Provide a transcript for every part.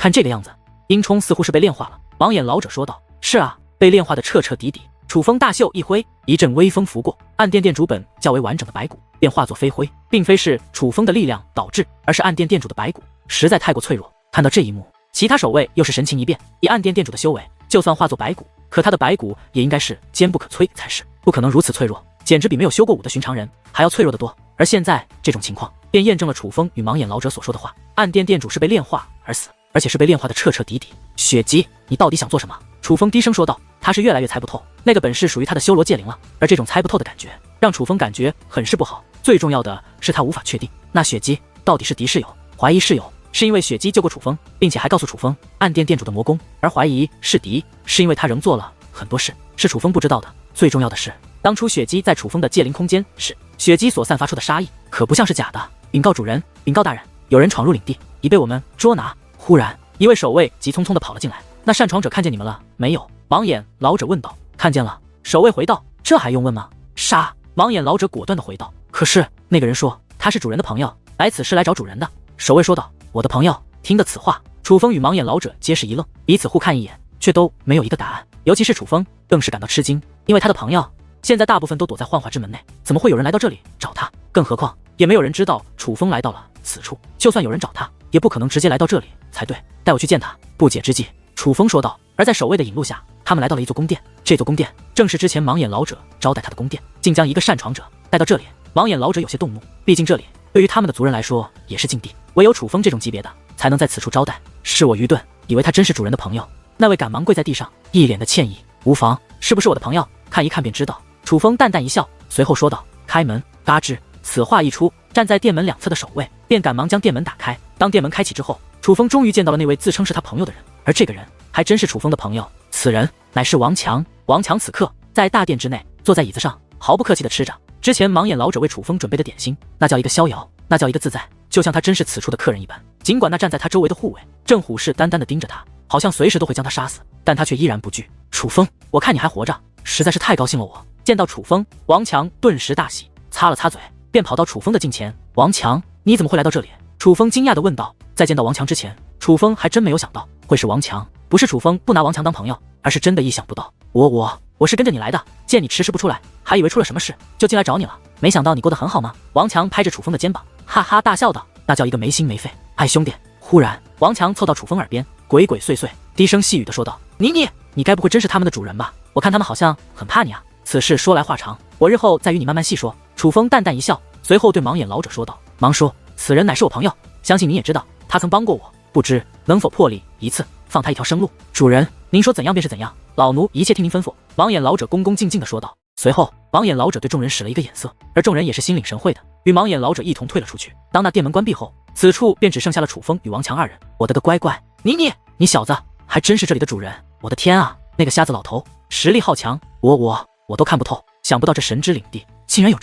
看这个样子，殷冲似乎是被炼化了。盲眼老者说道：“是啊，被炼化的彻彻底底。”楚风大袖一挥，一阵微风拂过，暗殿殿主本较为完整的白骨便化作飞灰，并非是楚风的力量导致，而是暗殿殿主的白骨实在太过脆弱。看到这一幕，其他守卫又是神情一变。以暗殿殿主的修为，就算化作白骨，可他的白骨也应该是坚不可摧才是，不可能如此脆弱，简直比没有修过武的寻常人还要脆弱得多。而现在这种情况，便验证了楚风与盲眼老者所说的话：暗殿殿主是被炼化而死，而且是被炼化的彻彻底底。血姬，你到底想做什么？楚风低声说道。他是越来越猜不透，那个本是属于他的修罗界灵了，而这种猜不透的感觉，让楚风感觉很是不好。最重要的是他无法确定，那血姬到底是敌是友？怀疑是友，是因为血姬救过楚风，并且还告诉楚风暗殿殿主的魔功；而怀疑是敌，是因为他仍做了很多事，是楚风不知道的。最重要的是，当初血姬在楚风的界灵空间时，血姬所散发出的杀意可不像是假的。禀告主人，禀告大人，有人闯入领地，已被我们捉拿。忽然，一位守卫急匆匆地跑了进来。那擅闯者看见你们了没有？盲眼老者问道。看见了。守卫回道。这还用问吗？杀！盲眼老者果断地回道。可是那个人说他是主人的朋友，来此是来找主人的。守卫说道。我的朋友。听得此话，楚风与盲眼老者皆是一愣，彼此互看一眼，却都没有一个答案。尤其是楚风更是感到吃惊，因为他的朋友现在大部分都躲在幻化之门内，怎么会有人来到这里找他？更何况也没有人知道楚风来到了此处，就算有人找他，也不可能直接来到这里才对。带我去见他。不解之际，楚风说道。而在守卫的引路下，他们来到了一座宫殿。这座宫殿正是之前盲眼老者招待他的宫殿，竟将一个擅闯者带到这里。盲眼老者有些动怒，毕竟这里对于他们的族人来说也是禁地，唯有楚风这种级别的才能在此处招待。是我愚钝，以为他真是主人的朋友。那位赶忙跪在地上，一脸的歉意。无妨，是不是我的朋友，看一看便知道。楚风淡淡一笑，随后说道。开门。嘎吱，此话一出，站在殿门两侧的守卫便赶忙将殿门打开。当殿门开启之后，楚风终于见到了那位自称是他朋友的人，而这个人还真是楚风的朋友。此人乃是王强。王强此刻在大殿之内，坐在椅子上，毫不客气地吃着之前盲眼老者为楚风准备的点心。那叫一个逍遥，那叫一个自在，就像他真是此处的客人一般。尽管那站在他周围的护卫正虎视眈眈地盯着他，好像随时都会将他杀死，但他却依然不惧。楚风，我看你还活着，实在是太高兴了我。见到楚风，王强顿时大喜，擦了擦嘴，便跑到楚风的近前。王强，你怎么会来到这里？楚风惊讶地问道。在见到王强之前，楚风还真没有想到会是王强。不是楚风不拿王强当朋友，而是真的意想不到。我是跟着你来的，见你迟迟不出来，还以为出了什么事，就进来找你了。没想到你过得很好吗？王强拍着楚风的肩膀，哈哈大笑道。那叫一个没心没肺。哎，兄弟。忽然，王强凑到楚风耳边，鬼鬼祟祟，低声细语地说道。你该不会真是他们的主人吧？我看他们好像很怕你啊。此事说来话长，我日后再与你慢慢细说。楚风淡淡一笑，随后对盲眼老者说道。盲叔，此人乃是我朋友，相信你也知道，他曾帮过我，不知能否破例一次，放他一条生路。主人，您说怎样便是怎样，老奴一切听您吩咐。盲眼老者恭恭敬敬地说道。随后，盲眼老者对众人使了一个眼色，而众人也是心领神会的，与盲眼老者一同退了出去。当那殿门关闭后，此处便只剩下了楚风与王强二人。我的个乖乖，你小子还真是这里的主人！我的天啊，那个瞎子老头实力好强，我都看不透。想不到这神之领地竟然有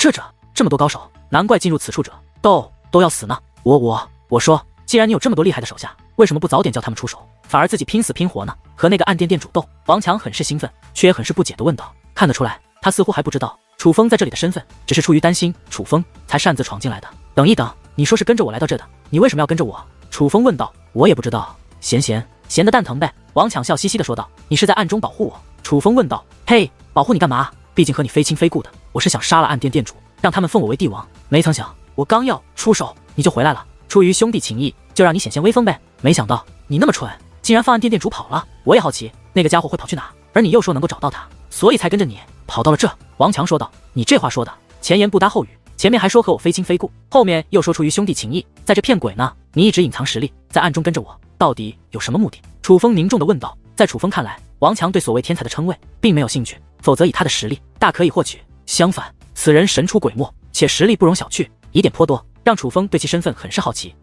这么多高手，难怪进入此处者都要死呢。我说，既然你有这么多厉害的手下，为什么不早点叫他们出手，反而自己拼死拼活呢？和那个暗殿殿主斗？王强很是兴奋，却也很是不解地问道。看得出来，他似乎还不知道楚风在这里的身份，只是出于担心楚风才擅自闯进来的。等一等，你说是跟着我来到这的，你为什么要跟着我？楚风问道。我也不知道，闲得蛋疼呗。王强笑嘻嘻地说道。你是在暗中保护我？楚风问道。嘿，保护你干嘛？毕竟和你非亲非故的，我是想杀了暗殿殿主，让他们奉我为帝王。没曾想，我刚要出手，你就回来了。出于兄弟情谊，就让你显现威风呗。没想到你那么蠢，竟然放暗殿殿主跑了。我也好奇，那个家伙会跑去哪？而你又说能够找到他，所以才跟着你跑到了这。王强说道。你这话说的，前言不搭后语，前面还说和我非亲非故，后面又说出于兄弟情谊，在这骗鬼呢。你一直隐藏实力，在暗中跟着我，到底有什么目的？楚风凝重地问道。在楚风看来，王强对所谓天才的称谓并没有兴趣，否则以他的实力大可以获取。相反，此人神出鬼没，且实力不容小觑，疑点颇多，让楚风对其身份很是好奇，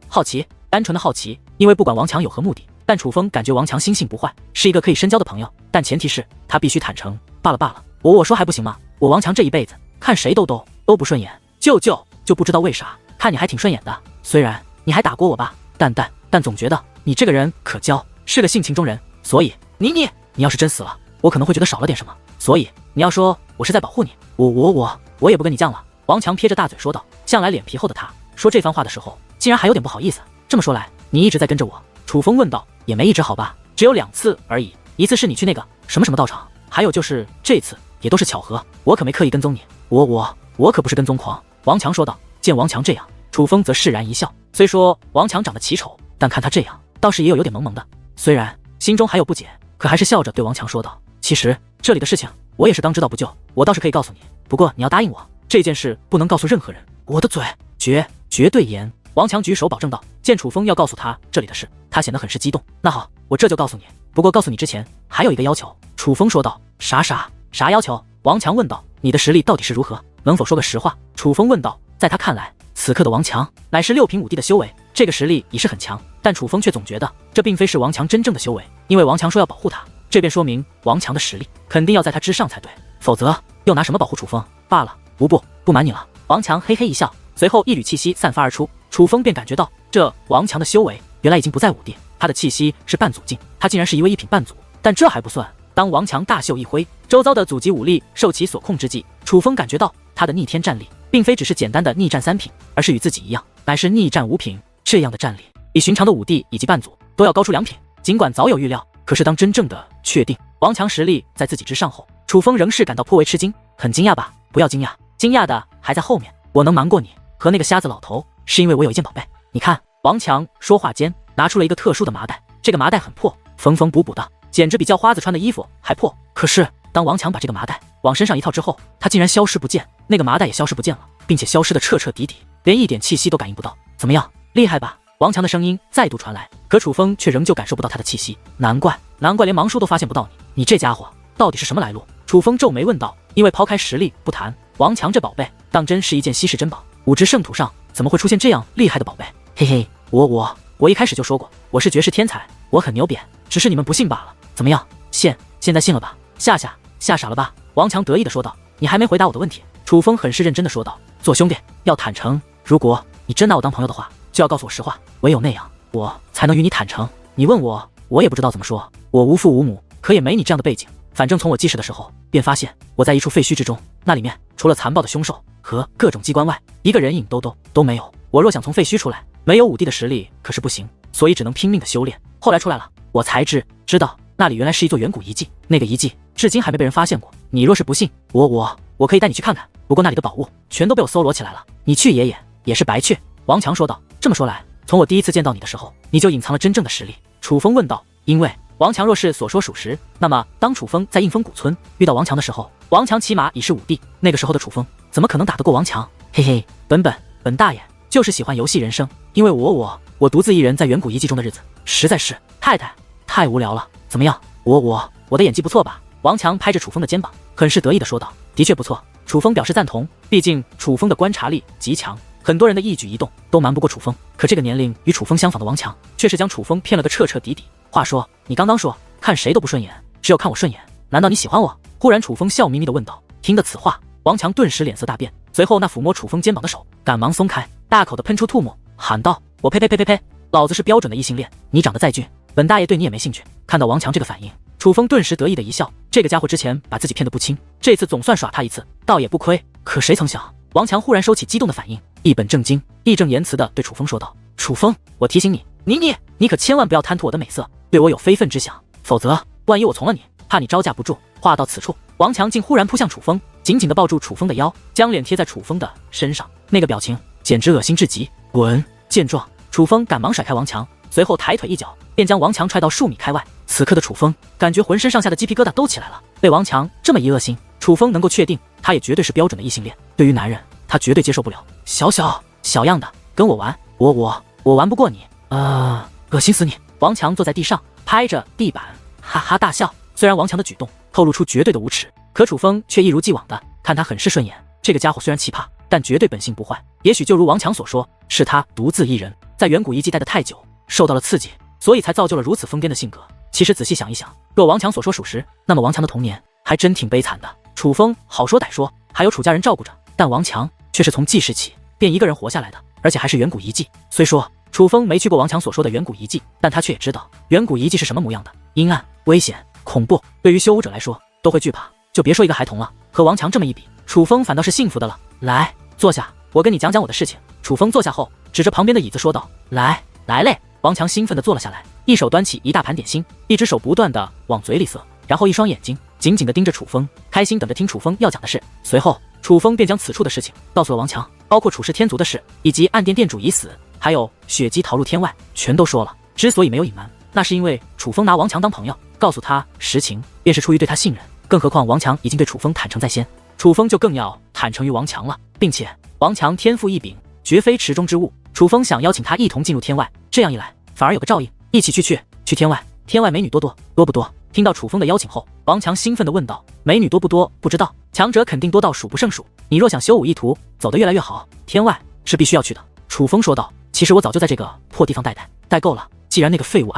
单纯的好奇。因为不管王强有何目的，但楚风感觉王强心性不坏，是一个可以深交的朋友，但前提是他必须坦诚。罢了，我说还不行吗？我王强这一辈子看谁都不顺眼，就不知道为啥看你还挺顺眼的。虽然你还打过我吧，但总觉得你这个人可交，是个性情中人。所以你要是真死了，我可能会觉得少了点什么。所以你要说我是在保护你，我也不跟你犟了。王强撇着大嘴说道。向来脸皮厚的他，说这番话的时候，竟然还有点不好意思。这么说来，你一直在跟着我？楚风问道。也没一直好吧，只有2次而已，一次是你去那个什么什么道场，还有就是这次也都是巧合，我可没刻意跟踪你，我可不是跟踪狂。王强说道。见王强这样，楚风则释然一笑。虽说王强长得奇丑，但看他这样，倒是也有点萌萌的。虽然心中还有不解，可还是笑着对王强说道：“其实这里的事情我也是刚知道不久，我倒是可以告诉你，不过你要答应我，这件事不能告诉任何人，我的嘴绝对严。”王强举手保证道。见楚风要告诉他这里的事，他显得很是激动。那好，我这就告诉你，不过告诉你之前还有一个要求。楚风说道。啥要求？王强问道。你的实力到底是如何？能否说个实话？楚风问道。在他看来，此刻的王强乃是6品5帝的修为，这个实力已是很强，但楚风却总觉得这并非是王强真正的修为，因为王强说要保护他，这便说明王强的实力肯定要在他之上才对，否则又拿什么保护楚风？罢了，不瞒你了。王强嘿嘿一笑，随后一缕气息散发而出，楚风便感觉到这王强的修为原来已经不在5帝，他的气息是半祖境，他竟然是一位1品半祖。但这还不算，当王强大袖一挥，周遭的祖级武力受其所控之际，楚风感觉到他的逆天战力并非只是简单的逆战3品，而是与自己一样，乃是逆战5品。这样的战力比寻常的5帝以及半祖都要高出2品。尽管早有预料，可是当真正的确定王强实力在自己之上后，楚风仍是感到颇为吃惊。很惊讶吧？不要惊讶，惊讶的还在后面。我能瞒过你和那个瞎子老头，是因为我有一件宝贝。你看。王强说话间拿出了一个特殊的麻袋，这个麻袋很破，缝缝补补的，简直比叫花子穿的衣服还破。可是当王强把这个麻袋往身上一套之后，他竟然消失不见，那个麻袋也消失不见了，并且消失的彻彻底底，连一点气息都感应不到。怎么样，厉害吧？王强的声音再度传来，可楚风却仍旧感受不到他的气息。难怪连盲叔都发现不到你这家伙到底是什么来路？楚风皱眉问道。因为抛开实力不谈，王强这宝贝当真是一件稀世珍宝，5职圣土上怎么会出现这样厉害的宝贝？嘿嘿，我一开始就说过，我是绝世天才，我很牛扁，只是你们不信罢了。怎么样，现在信了吧？吓傻了吧？王强得意的说道。你还没回答我的问题。楚风很是认真的说道。做兄弟要坦诚，如果你真拿我当朋友的话，就要告诉我实话，唯有那样我才能与你坦诚。你问我也不知道怎么说，我无父无母，可也没你这样的背景。反正从我记事的时候便发现我在一处废墟之中，那里面除了残暴的凶兽和各种机关外，一个人影都没有。我若想从废墟出来，没有5帝的实力可是不行，所以只能拼命的修炼。后来出来了，我才知道那里原来是一座远古遗迹，那个遗迹至今还没被人发现过。你若是不信，我可以带你去看看，不过那里的宝物全都被我搜罗起来了，你去也是白去。王强说道。这么说来，从我第一次见到你的时候，你就隐藏了真正的实力？楚风问道。因为王强若是所说属实，那么当楚风在应风谷村遇到王强的时候，王强起码已是5帝，那个时候的楚风怎么可能打得过王强？嘿嘿，本大爷就是喜欢游戏人生，因为我独自一人在远古遗迹中的日子实在是太无聊了。怎么样，我的演技不错吧？王强拍着楚风的肩膀，很是得意的说道。的确不错。楚风表示赞同，毕竟楚风的观察力极强，很多人的一举一动都瞒不过楚风，可这个年龄与楚风相仿的王强却是将楚风骗了个彻彻底底。话说，你刚刚说看谁都不顺眼，只有看我顺眼，难道你喜欢我？忽然楚风笑眯眯地问道。听得此话，王强顿时脸色大变，随后那抚摸楚风肩膀的手赶忙松开，大口地喷出唾沫，喊道：我呸，老子是标准的异性恋，你长得再俊，本大爷对你也没兴趣。看到王强这个反应，楚风顿时得意的一笑，这个家伙之前把自己骗得不轻，这次总算耍他一次，倒也不亏。可谁曾想，王强忽然收起激动的反应，一本正经义正言辞地对楚风说道：楚风，我提醒你，你可千万不要贪图我的美色，对我有非分之想，否则万一我从了你，怕你招架不住。话到此处，王强竟忽然扑向楚风，紧紧地抱住楚风的腰，将脸贴在楚风的身上，那个表情简直恶心至极。滚！见状，楚风赶忙甩开王强，随后抬腿一脚便将王强踹到数米开外。此刻的楚风感觉浑身上下的鸡皮疙瘩都起来了，被王强这么一恶心，楚风能够确定他也绝对是标准的异性恋，对于男人他绝对接受不了。小样的，跟我玩，我玩不过你，恶心死你！王强坐在地上拍着地板哈哈大笑。虽然王强的举动透露出绝对的无耻，可楚风却一如既往的看他很是顺眼。这个家伙虽然奇葩，但绝对本性不坏。也许就如王强所说，是他独自一人在远古遗迹待得太久，受到了刺激，所以才造就了如此疯癫的性格。其实仔细想一想，若王强所说属实，那么王强的童年还真挺悲惨的。楚风好说歹说还有楚家人照顾着，但王强却是从记事起便一个人活下来的，而且还是远古遗迹。虽说楚风没去过王强所说的远古遗迹，但他却也知道远古遗迹是什么模样的，阴暗、危险、恐怖，对于修武者来说都会惧怕，就别说一个孩童了。和王强这么一比，楚风反倒是幸福的了。来，坐下，我跟你讲讲我的事情。楚风坐下后，指着旁边的椅子说道：来嘞！王强兴奋地坐了下来，一手端起一大盘点心，一只手不断的往嘴里塞，然后一双眼睛紧紧地盯着楚风，开心等着听楚风要讲的事。随后，楚风便将此处的事情告诉了王强，包括处世天族的事，以及暗殿殿主已死，还有血姬逃入天外，全都说了。之所以没有隐瞒，那是因为楚风拿王强当朋友，告诉他实情，便是出于对他信任。更何况王强已经对楚风坦诚在先，楚风就更要坦诚于王强了，并且王强天赋异禀，绝非池中之物。楚风想邀请他一同进入天外，这样一来，反而有个照应，一起去天外。天外美女多不多？听到楚风的邀请后，王强兴奋地问道：“美女多不多？不知道，强者肯定多到数不胜数。你若想修武一途，走得越来越好，天外是必须要去的。”楚风说道：“其实我早就在这个破地方待够了。既然那个废物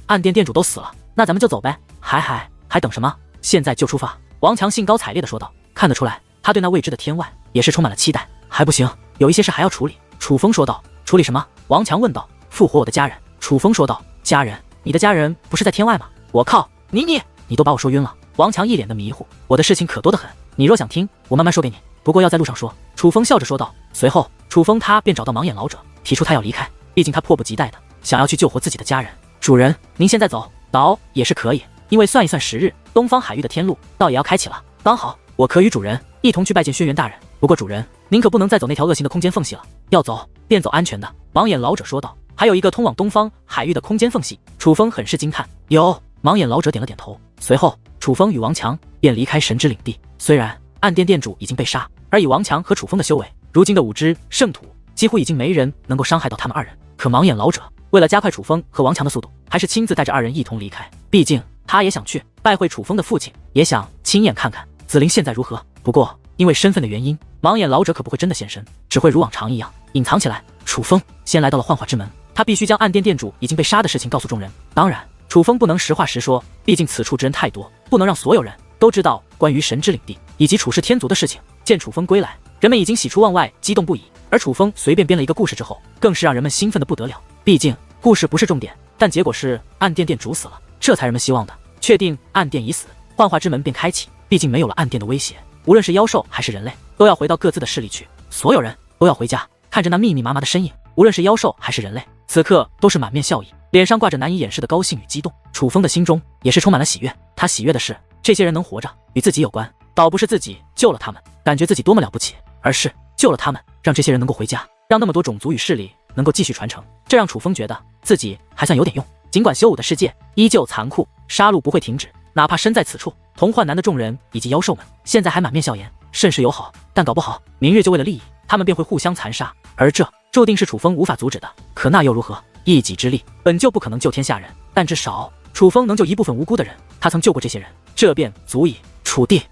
暗殿店主都死了，那咱们就走呗。还等什么？现在就出发！”王强兴高采烈地说道。看得出来，他对那未知的天外也是充满了期待。还不行，有一些事还要处理。楚风说道。处理什么？王强问道。复活我的家人。楚风说道。家人？你的家人不是在天外吗？我靠，你都把我说晕了。王强一脸的迷糊。我的事情可多得很，你若想听，我慢慢说给你，不过要在路上说。楚风笑着说道。随后，楚风他便找到盲眼老者，提出他要离开，毕竟他迫不及待的想要去救活自己的家人。主人，您现在走倒也是可以，因为算一算时日，东方海域的天路倒也要开启了，刚好我可与主人一同去拜见轩辕大人。不过主人，您可不能再走那条恶心的空间缝隙了，要走便走安全的。盲眼老者说道。还有一个通往东方海域的空间缝隙。楚风很是惊叹。有。盲眼老者点了点头。随后，楚风与王强便离开神之领地。虽然暗殿殿主已经被杀，而以王强和楚风的修为，如今的5支圣土几乎已经没人能够伤害到他们2人。可盲眼老者为了加快楚风和王强的速度，还是亲自带着2人一同离开。毕竟他也想去拜会楚风的父亲，也想亲眼看看子陵现在如何。不过因为身份的原因，盲眼老者可不会真的现身，只会如往常一样隐藏起来。楚风先来到了幻化之门，他必须将暗殿殿主已经被杀的事情告诉众人。当然，楚风不能实话实说，毕竟此处之人太多，不能让所有人都知道关于神之领地以及处世天族的事情。见楚风归来，人们已经喜出望外，激动不已。而楚风随便编了一个故事之后，更是让人们兴奋的不得了。毕竟故事不是重点，但结果是暗殿殿主死了，这才人们希望的。确定暗殿已死，幻化之门便开启。毕竟没有了暗殿的威胁，无论是妖兽还是人类，都要回到各自的势力去。所有人都要回家。看着那密密麻麻的身影，无论是妖兽还是人类，此刻都是满面笑意，脸上挂着难以掩饰的高兴与激动。楚风的心中也是充满了喜悦。他喜悦的是，这些人能活着与自己有关，倒不是自己救了他们，感觉自己多么了不起，而是救了他们，让这些人能够回家，让那么多种族与势力能够继续传承。这让楚风觉得自己还算有点用。尽管修武的世界依旧残酷，杀戮不会停止，哪怕身在此处，同幻南的众人以及妖兽们现在还满面笑颜，甚是友好。但搞不好明日就为了利益，他们便会互相残杀，而这注定是楚风无法阻止的。可那又如何？一己之力本就不可能救天下人，但至少楚风能救一部分无辜的人，他曾救过这些人，这便足以。楚地。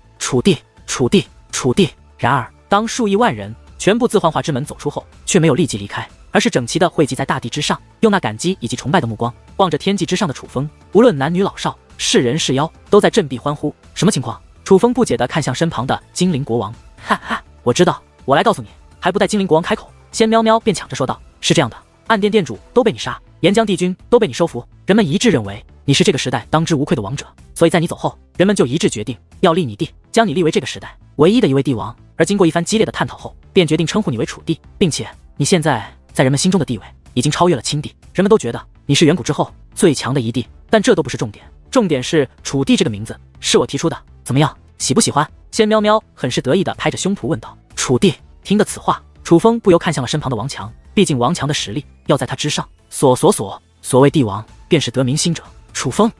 然而当数亿万人全部自幻化之门走出后，却没有立即离开，而是整齐地汇集在大地之上，用那感激以及崇拜的目光望着天际之上的楚风。无论男女老少，是人是妖，都在振臂欢呼。什么情况？楚风不解地看向身旁的精灵国王。哈哈，我知道，我来告诉你。还不待精灵国王开口，仙喵喵便抢着说道：“是这样的，暗殿殿主都被你杀，岩浆帝君都被你收服，人们一致认为你是这个时代当之无愧的王者，所以在你走后，人们就一致决定要立你弟，将你立为这个时代唯一的一位帝王。而经过一番激烈的探讨后，便决定称呼你为楚帝，并且你现在在人们心中的地位已经超越了亲帝，人们都觉得你是远古之后最强的一帝。但这都不是重点，重点是楚帝这个名字是我提出的，怎么样，喜不喜欢？”仙喵喵很是得意地拍着胸脯问道。楚帝听得此话，楚风不由看向了身旁的王强，毕竟王强的实力要在他之上。所谓帝王，便是得民心者。楚风，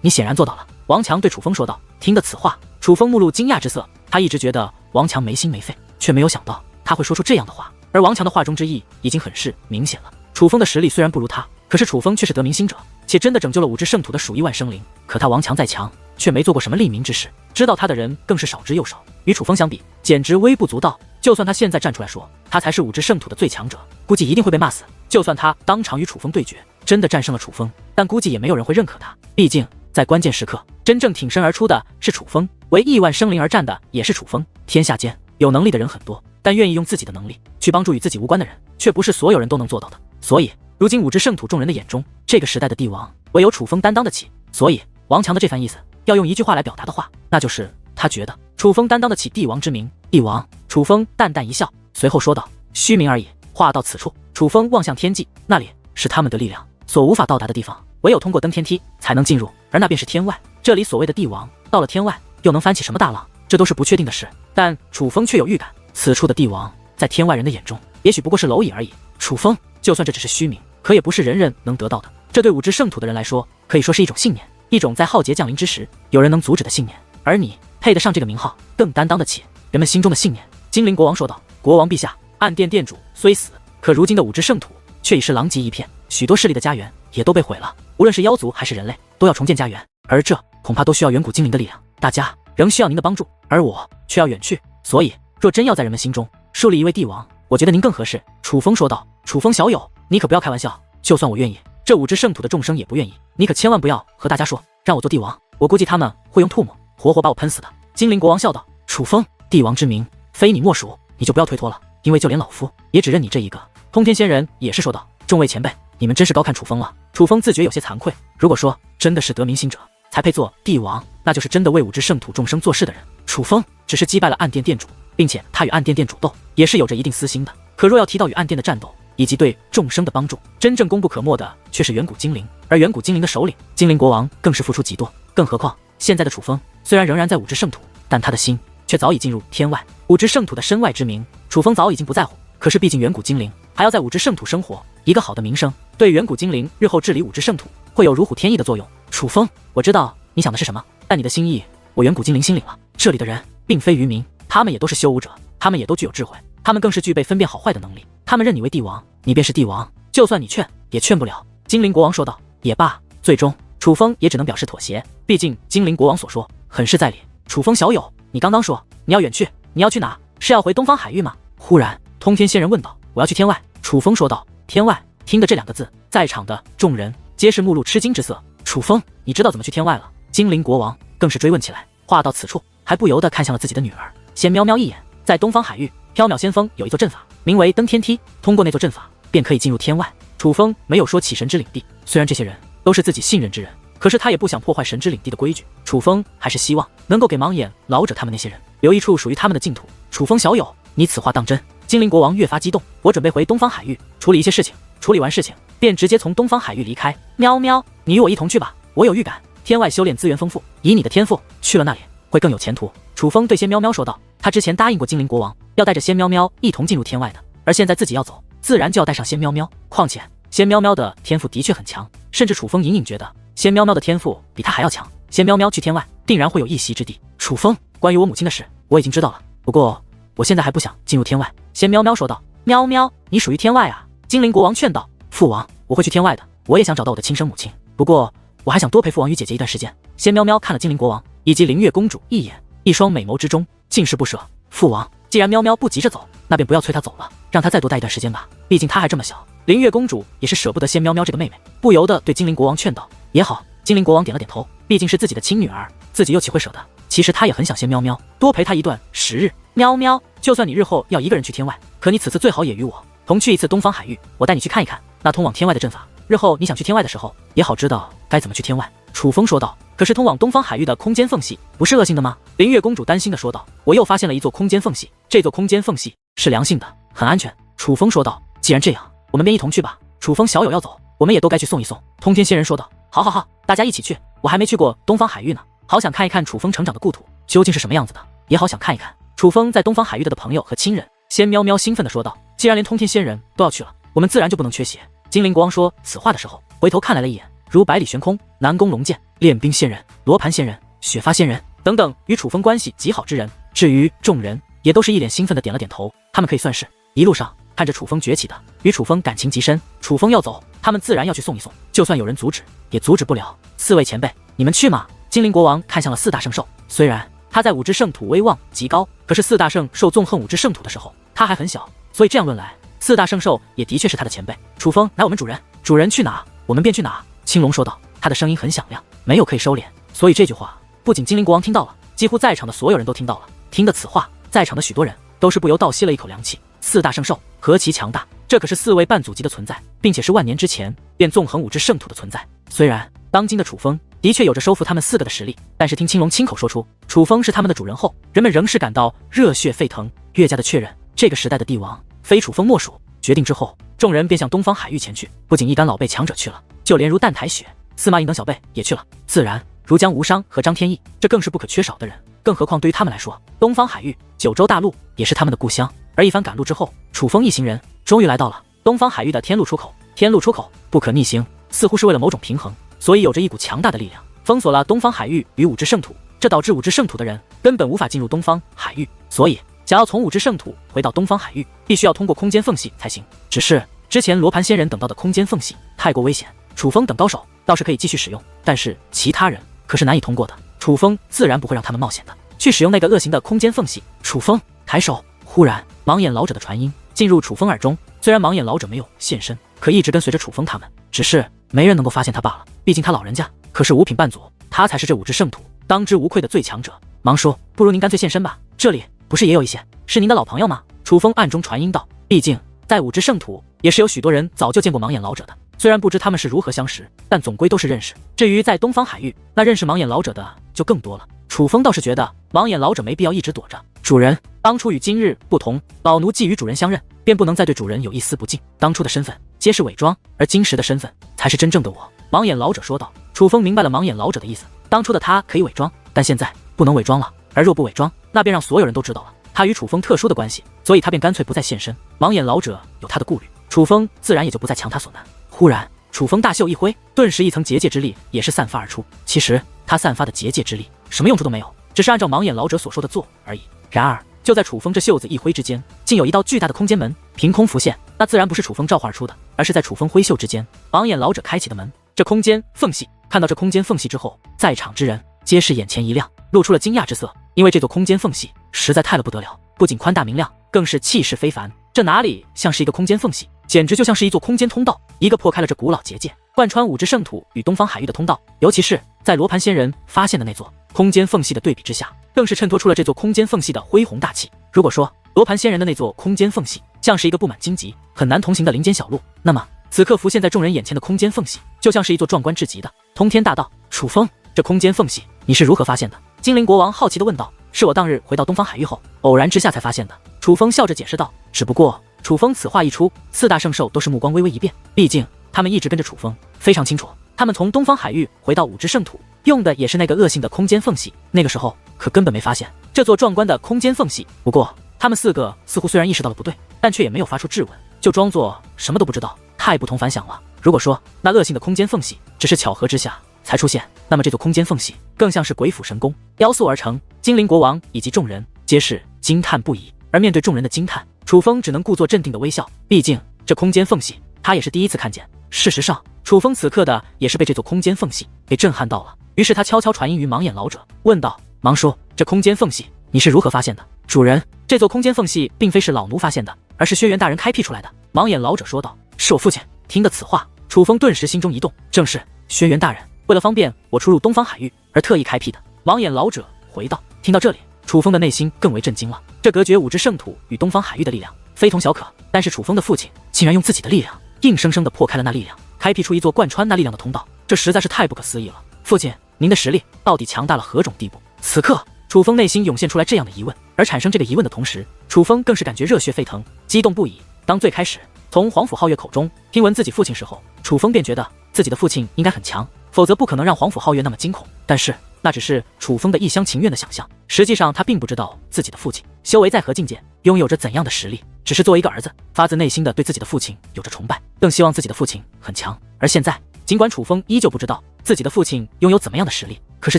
你显然做到了。王强对楚风说道。听得此话，楚风目露惊讶之色。他一直觉得王强没心没肺，却没有想到他会说出这样的话。而王强的话中之意已经很是明显了。楚风的实力虽然不如他，可是楚风却是得民心者，且真的拯救了5支圣土的数亿万生灵。可他王强再强，却没做过什么利民之事，知道他的人更是少之又少。与楚风相比，简直微不足道。就算他现在站出来说他才是5支圣土的最强者，估计一定会被骂死。就算他当场与楚风对决，真的战胜了楚风，但估计也没有人会认可他。毕竟在关键时刻，真正挺身而出的是楚风，为亿万生灵而战的也是楚风。天下间有能力的人很多，但愿意用自己的能力去帮助与自己无关的人，却不是所有人都能做到的。所以如今5支圣土众人的眼中，这个时代的帝王唯有楚风担当得起。所以王强的这番意思，要用一句话来表达的话，那就是他觉得楚风担当得起帝王之名。帝王。楚风淡淡一笑，随后说道：“虚名而已。”话到此处，楚风望向天际，那里是他们的力量，所无法到达的地方，唯有通过登天梯才能进入，而那便是天外。这里所谓的帝王，到了天外又能翻起什么大浪？这都是不确定的事。但楚风却有预感，此处的帝王在天外人的眼中，也许不过是蝼蚁而已。楚风，就算这只是虚名，可也不是人人能得到的。这对武之圣土的人来说，可以说是一种信念，一种在浩劫降临之时，有人能阻止的信念。而你配得上这个名号，更担当得起人们心中的信念。精灵国王说道：“国王陛下，暗殿殿主虽死，可如今的武之圣土却已是狼藉一片，许多势力的家园也都被毁了。无论是妖族还是人类，都要重建家园，而这恐怕都需要远古精灵的力量。大家仍需要您的帮助，而我却要远去。所以，若真要在人们心中树立一位帝王，我觉得您更合适。”楚风说道：“楚风小友，你可不要开玩笑。就算我愿意，这武之圣土的众生也不愿意。你可千万不要和大家说让我做帝王，我估计他们会用唾沫活活把我喷死的。”精灵国王笑道：“楚风，帝王之名非你莫属，你就不要推脱了，因为就连老夫也只认你这一个。”通天仙人也是说道：“众位前辈，你们真是高看楚风了。”楚风自觉有些惭愧，如果说真的是得民心者才配做帝王，那就是真的为武之圣土众生做事的人。楚风只是击败了暗殿殿主，并且他与暗殿殿主斗也是有着一定私心的。可若要提到与暗殿的战斗以及对众生的帮助，真正功不可没的却是远古精灵，而远古精灵的首领精灵国王更是付出极多。更何况现在的楚风虽然仍然在武之圣土，但他的心却早已进入天外。武之圣土的身外之名，楚风早已经不在乎。可是毕竟远古精灵还要在武之圣土生活，一个好的名声对远古精灵日后治理武之圣土会有如虎添翼的作用。楚风，我知道你想的是什么，但你的心意我远古精灵心领了。这里的人并非愚民，他们也都是修武者，他们也都具有智慧，他们更是具备分辨好坏的能力。他们认你为帝王，你便是帝王，就算你劝也劝不了。精灵国王说道。也罢，最终楚风也只能表示妥协，毕竟精灵国王所说很是在理。楚风小友，你刚刚说你要远去，你要去哪？是要回东方海域吗？忽然通天仙人问道。我要去天外。楚风说道。天外，听的这两个字，在场的众人皆是目露吃惊之色。楚风，你知道怎么去天外了？精灵国王更是追问起来。话到此处，还不由得看向了自己的女儿。先瞄瞄一眼，在东方海域，缥缈仙峰有一座阵法，名为登天梯，通过那座阵法便可以进入天外。楚风没有说起神之领地，虽然这些人都是自己信任之人，可是他也不想破坏神之领地的规矩。楚风还是希望能够给盲眼老者他们那些人留一处属于他们的净土。楚风小友，你此话当真？精灵国王越发激动。我准备回东方海域处理一些事情，处理完事情便直接从东方海域离开。喵喵，你与我一同去吧。我有预感，天外修炼资源丰富，以你的天赋去了那里会更有前途。楚风对仙喵喵说道。他之前答应过精灵国王要带着仙喵喵一同进入天外的，而现在自己要走，自然就要带上仙喵喵。况且仙喵喵的天赋的确很强，甚至楚风隐隐觉得仙喵喵的天赋比他还要强。仙喵喵去天外定然会有一席之地。楚风，关于我母亲的事我已经知道了，不过我现在还不想进入天外。仙喵喵说道。喵喵，你属于天外啊？精灵国王劝道。父王，我会去天外的，我也想找到我的亲生母亲，不过我还想多陪父王与姐姐一段时间。仙喵喵看了精灵国王以及灵月公主一眼，一双美眸之中尽是不舍。父王，既然喵喵不急着走，那便不要催她走了，让她再多待一段时间吧，毕竟她还这么小。灵月公主也是舍不得仙喵喵这个妹妹，不由得对精灵国王劝道。也好。精灵国王点了点头，毕竟是自己的亲女儿，自己又岂会舍得？其实他也很想仙喵喵多陪她一段时日。喵喵，就算你日后要一个人去天外，可你此次最好也与我同去一次东方海域，我带你去看一看那通往天外的阵法，日后你想去天外的时候也好知道该怎么去天外。楚风说道。可是通往东方海域的空间缝隙不是恶性的吗？灵月公主担心的说道。我又发现了一座空间缝隙，这座空间缝隙是良性的，很安全。楚风说道。既然这样，我们便一同去吧。楚风小友要走，我们也都该去送一送。通天仙人说道。好好好，大家一起去，我还没去过东方海域呢，好想看一看楚风成长的故土究竟是什么样子的，也好想看一看楚风在东方海域的朋友和亲人。仙喵喵兴奋地说道。既然连通天仙人都要去了，我们自然就不能缺席。精灵国王说此话的时候，回头看来了一眼，如百里悬空、南宫龙剑、练冰仙人、罗盘仙人、雪发仙人等等与楚风关系极好之人。至于众人，也都是一脸兴奋地点了点头，他们可以算是一路上看着楚风崛起的，与楚风感情极深。楚风要走，他们自然要去送一送，就算有人阻止也阻止不了。四位前辈，你们去吗？精灵国王看向了四大圣兽，虽然他在武之圣土威望极高，可是四大圣兽纵横武之圣土的时候他还很小，所以这样论来，四大圣兽也的确是他的前辈。楚风，乃我们主人，主人去哪我们便去哪。青龙说道，他的声音很响亮，没有可以收敛，所以这句话不仅精灵国王听到了，几乎在场的所有人都听到了。听得此话，在场的许多人都是不由倒吸了一口凉气。四大圣兽何其强大，这可是四位半祖级的存在，并且是万年之前便纵横武之圣土的存在。虽然当今的楚风的确有着收服他们四个的实力，但是听青龙亲口说出楚风是他们的主人后，人们仍是感到热血沸腾，越加的确认这个时代的帝王非楚风莫属。决定之后，众人便向东方海域前去，不仅一干老辈强者去了，就连如蛋台雪、司马颖等小辈也去了。自然，如江无伤和张天翼，这更是不可缺少的人。更何况对于他们来说，东方海域、九州大陆也是他们的故乡。而一番赶路之后，楚风一行人终于来到了东方海域的天路出口。天路出口不可逆行，似乎是为了某种平衡，所以有着一股强大的力量，封锁了东方海域与五之圣土。这导致五之圣土的人根本无法进入东方海域，所以想要从五之圣土回到东方海域，必须要通过空间缝隙才行。只是之前罗盘仙人等到的空间缝隙太过危险，楚风等高手倒是可以继续使用，但是其他人可是难以通过的。楚风自然不会让他们冒险的，去使用那个恶行的空间缝隙。楚风抬手，忽然盲眼老者的传音进入楚风耳中。虽然盲眼老者没有现身，可一直跟随着楚风他们，只是没人能够发现他罢了。毕竟他老人家可是五品半祖，他才是这五之圣土当之无愧的最强者。忙说，不如您干脆现身吧，这里不是也有一些是您的老朋友吗？楚风暗中传音道，毕竟在五之圣土也是有许多人早就见过盲眼老者的，虽然不知他们是如何相识，但总归都是认识。至于在东方海域，那认识盲眼老者的就更多了。楚风倒是觉得盲眼老者没必要一直躲着。主人，当初与今日不同，老奴既与主人相认，便不能再对主人有一丝不敬。当初的身份皆是伪装，而今时的身份才是真正的我。盲眼老者说道。楚风明白了盲眼老者的意思，当初的他可以伪装，但现在不能伪装了，而若不伪装，那便让所有人都知道了他与楚风特殊的关系，所以他便干脆不再现身。盲眼老者有他的顾虑，楚风自然也就不再强他所难。忽然楚风大袖一挥，顿时一层结界之力也是散发而出。其实他散发的结界之力什么用处都没有，只是按照盲眼老者所说的做而已。然而就在楚风这袖子一挥之间，竟有一道巨大的空间门凭空浮现。那自然不是楚风召唤而出的，而是在楚风挥袖之间，盲眼老者开启的门。这空间缝隙，看到这空间缝隙之后，在场之人皆是眼前一亮，露出了惊讶之色，因为这座空间缝隙实在太了不得了，不仅宽大明亮，更是气势非凡。这哪里像是一个空间缝隙，简直就像是一座空间通道，一个破开了这古老结界，贯穿五之圣土与东方海域的通道。尤其是在罗盘仙人发现的那座空间缝隙的对比之下，更是衬托出了这座空间缝隙的恢宏大气。如果说罗盘仙人的那座空间缝隙像是一个布满荆棘、很难同行的林间小路，那么此刻浮现在众人眼前的空间缝隙，就像是一座壮观至极的通天大道。楚风，这空间缝隙你是如何发现的？精灵国王好奇地问道。是我当日回到东方海域后，偶然之下才发现的。楚风笑着解释道。只不过楚风此话一出，四大圣兽都是目光微微一变，毕竟他们一直跟着楚风，非常清楚他们从东方海域回到五之圣土用的也是那个恶性的空间缝隙，那个时候可根本没发现这座壮观的空间缝隙。不过他们四个似乎虽然意识到了不对，但却也没有发出质问，就装作什么都不知道，太不同凡响了。如果说那恶性的空间缝隙只是巧合之下才出现，那么这座空间缝隙更像是鬼斧神工，雕塑而成。精灵国王以及众人皆是惊叹不已，而面对众人的惊叹，楚风只能故作镇定的微笑，毕竟这空间缝隙他也是第一次看见。事实上楚风此刻的也是被这座空间缝隙给震撼到了，于是他悄悄传音于盲眼老者，问道：盲叔，这空间缝隙你是如何发现的？主人，这座空间缝隙并非是老奴发现的，而是轩辕大人开辟出来的。盲眼老者说道。是我父亲。听得此话，楚风顿时心中一动，正是轩辕大人为了方便我出入东方海域而特意开辟的。盲眼老者回道。听到这里，楚风的内心更为震惊了。这隔绝五之圣土与东方海域的力量非同小可，但是楚风的父亲竟然用自己的力量硬生生地破开了那力量，开辟出一座贯穿那力量的通道，这实在是太不可思议了。父亲，您的实力到底强大了何种地步？此刻楚风内心涌现出来这样的疑问，而产生这个疑问的同时，楚风更是感觉热血沸腾，激动不已。当最开始从皇甫皓月口中听闻自己父亲时候，楚风便觉得自己的父亲应该很强，否则不可能让皇甫皓月那么惊恐。但是那只是楚风的一厢情愿的想象，实际上他并不知道自己的父亲修为在何境界，拥有着怎样的实力，只是作为一个儿子，发自内心的对自己的父亲有着崇拜，更希望自己的父亲很强。而现在尽管楚风依旧不知道自己的父亲拥有怎么样的实力，可是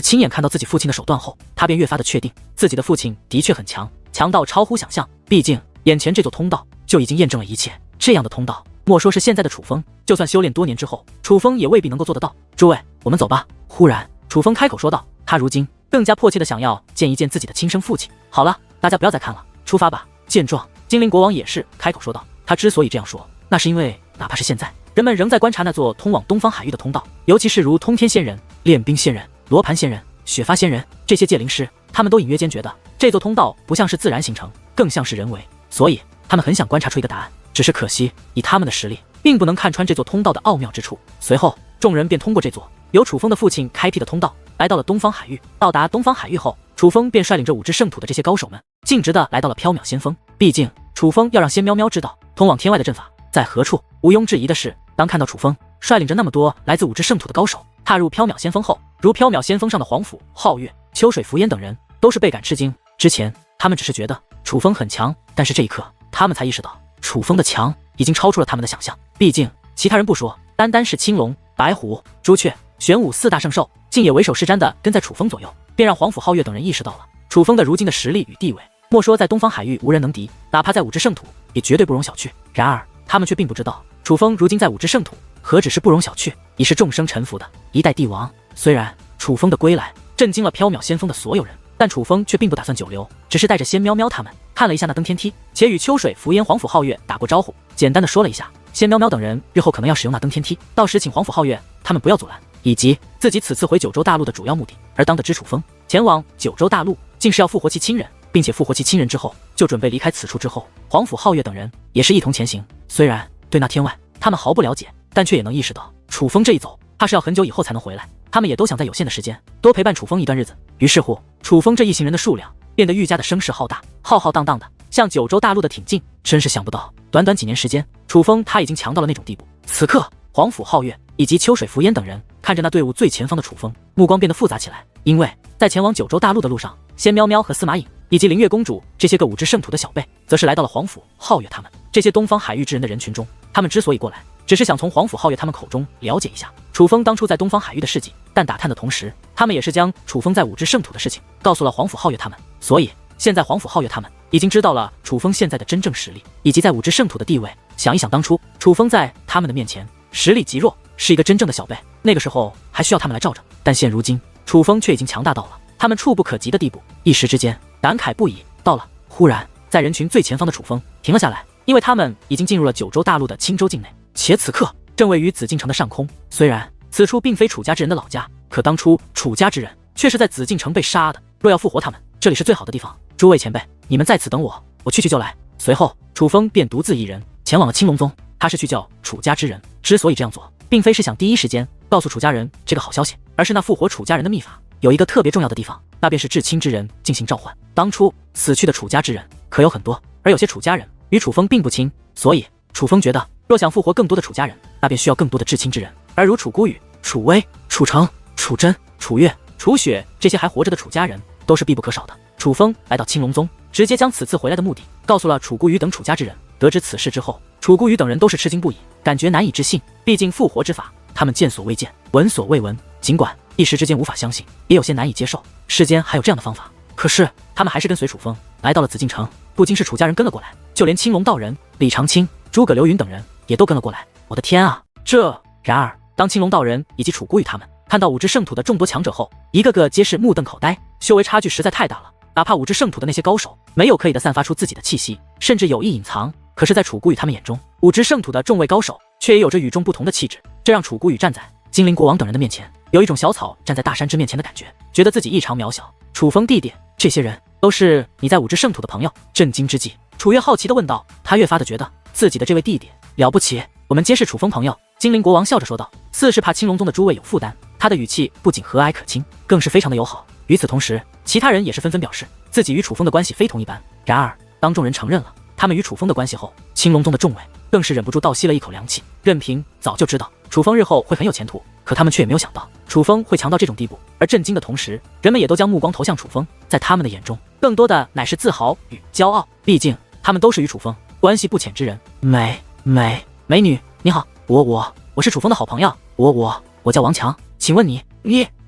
亲眼看到自己父亲的手段后，他便越发的确定自己的父亲的确很强，强到超乎想象。毕竟眼前这座通道就已经验证了一切，这样的通道莫说是现在的楚风，就算修炼多年之后，楚风也未必能够做得到。诸位，我们走吧。忽然楚风开口说道，他如今更加迫切的想要见一见自己的亲生父亲。好了，大家不要再看了，出发吧。见状，精灵国王也是开口说道。他之所以这样说，那是因为哪怕是现在，人们仍在观察那座通往东方海域的通道，尤其是如通天仙人、炼冰仙人、罗盘仙人、雪发仙人这些界灵师，他们都隐约间觉得这座通道不像是自然形成，更像是人为，所以他们很想观察出一个答案。只是可惜以他们的实力并不能看穿这座通道的奥妙之处。随后众人便通过这座由楚风的父亲开辟的通道来到了东方海域。到达东方海域后，楚风便率领着五之圣土的这些高手们径直的来到了缥缈仙峰。毕竟楚风要让仙喵喵知道通往天外的阵法在何处。毋庸置疑的是，当看到楚风率领着那么多来自五支圣土的高手踏入缥缈先锋后，如缥缈先锋上的黄甫、皓月、秋水伏烟等人都是倍感吃惊。之前他们只是觉得楚风很强，但是这一刻他们才意识到楚风的强已经超出了他们的想象。毕竟其他人不说，单单是青龙、白虎、朱雀、玄武四大圣兽竟也为首是瞻的跟在楚风左右，便让黄甫、皓月等人意识到了楚风的如今的实力与地位。莫说在东方海域无人能敌，哪怕在五支圣土也绝对不容小觑。然而他们却并不知道，楚风如今在五支圣土何止是不容小觑，已是众生臣服的一代帝王。虽然楚风的归来震惊了缥缈先锋的所有人，但楚风却并不打算久留，只是带着仙喵喵他们看了一下那登天梯，且与秋水伏烟、黄甫、皓月打过招呼，简单的说了一下仙喵喵等人日后可能要使用那登天梯，到时请黄甫、皓月他们不要阻拦，以及自己此次回九州大陆的主要目的。而当得知楚风前往九州大陆竟是要复活其亲人，并且复活其亲人之后就准备离开此处之后，黄甫、皓月等人也是一同前行。虽然对那天外他们毫不了解，但却也能意识到楚风这一走怕是要很久以后才能回来，他们也都想在有限的时间多陪伴楚风一段日子。于是乎楚风这一行人的数量变得愈加的声势浩大，浩浩荡荡的向九州大陆的挺进。真是想不到短短几年时间，楚风他已经强到了那种地步。此刻黄甫、皓月以及秋水伏烟等人看着那队伍最前方的楚风，目光变得复杂起来。因为在前往九州大陆的路上，仙喵喵和司马颖以及灵月公主这些个五支圣土的小辈则是来到了黄甫、皓月他们这些东方海域之人的人群中。他们之所以过来，只是想从黄甫、皓月他们口中了解一下楚风当初在东方海域的事迹，但打探的同时，他们也是将楚风在五支圣土的事情告诉了黄甫、皓月他们。所以现在黄甫、皓月他们已经知道了楚风现在的真正实力以及在五支圣土的地位。想一想当初楚风在他们的面前实力极弱，是一个真正的小辈，那个时候还需要他们来罩着，但现如今楚风却已经强大到了他们触不可及的地步。一时之间感慨不已。到了，忽然在人群最前方的楚风停了下来，因为他们已经进入了九州大陆的青州境内，且此刻正位于紫禁城的上空。虽然此处并非楚家之人的老家，可当初楚家之人却是在紫禁城被杀的，若要复活他们，这里是最好的地方。诸位前辈，你们在此等我，我去就来。随后楚风便独自一人前往了青龙宗。他是去叫楚家之人，之所以这样做，并非是想第一时间告诉楚家人这个好消息，而是那复活楚家人的秘法有一个特别重要的地方，那便是至亲之人进行召唤。当初死去的楚家之人可有很多，而有些楚家人与楚风并不亲，所以楚风觉得若想复活更多的楚家人，那便需要更多的至亲之人。而如楚孤羽、楚威、楚成、楚真、楚月、楚雪这些还活着的楚家人都是必不可少的。楚风来到青龙宗，直接将此次回来的目的告诉了楚孤羽等楚家之人。得知此事之后，楚孤羽等人都是吃惊不已，感觉难以置信。毕竟复活之法他们见所未见，闻所未闻，尽管一时之间无法相信，也有些难以接受，世间还有这样的方法。可是他们还是跟随楚风来到了紫禁城，不仅是楚家人跟了过来，就连青龙道人、李长青、诸葛流云等人也都跟了过来。我的天啊，这……然而当青龙道人以及楚孤羽他们看到五支圣土的众多强者后，一个个皆是目瞪口呆，修为差距实在太大了。哪怕五支圣土的那些高手没有刻意的散发出自己的气息，甚至有意隐藏，可是在楚孤羽他们眼中，五支圣土的众位高手却也有着与众不同的气质，这让楚孤羽站在精灵国王等人的面前，有一种小草站在大山之面前的感觉，觉得自己异常渺小。楚风弟弟，这些人都是你在五支圣土的朋友？震惊之际，楚月好奇地问道。他越发的觉得自己的这位弟弟了不起，我们皆是楚风朋友。精灵国王笑着说道，似是怕青龙宗的诸位有负担，他的语气不仅和蔼可亲，更是非常的友好。与此同时，其他人也是纷纷表示自己与楚风的关系非同一般。然而当众人承认了他们与楚风的关系后，青龙宗的众位更是忍不住倒吸了一口凉气。任凭早就知道楚风日后会很有前途，可他们却也没有想到楚风会强到这种地步。而震惊的同时，人们也都将目光投向楚风，在他们的眼中，更多的乃是自豪与骄傲。毕竟他们都是与楚风关系不浅之人。美女你好，我是楚风的好朋友，我叫王强，请问你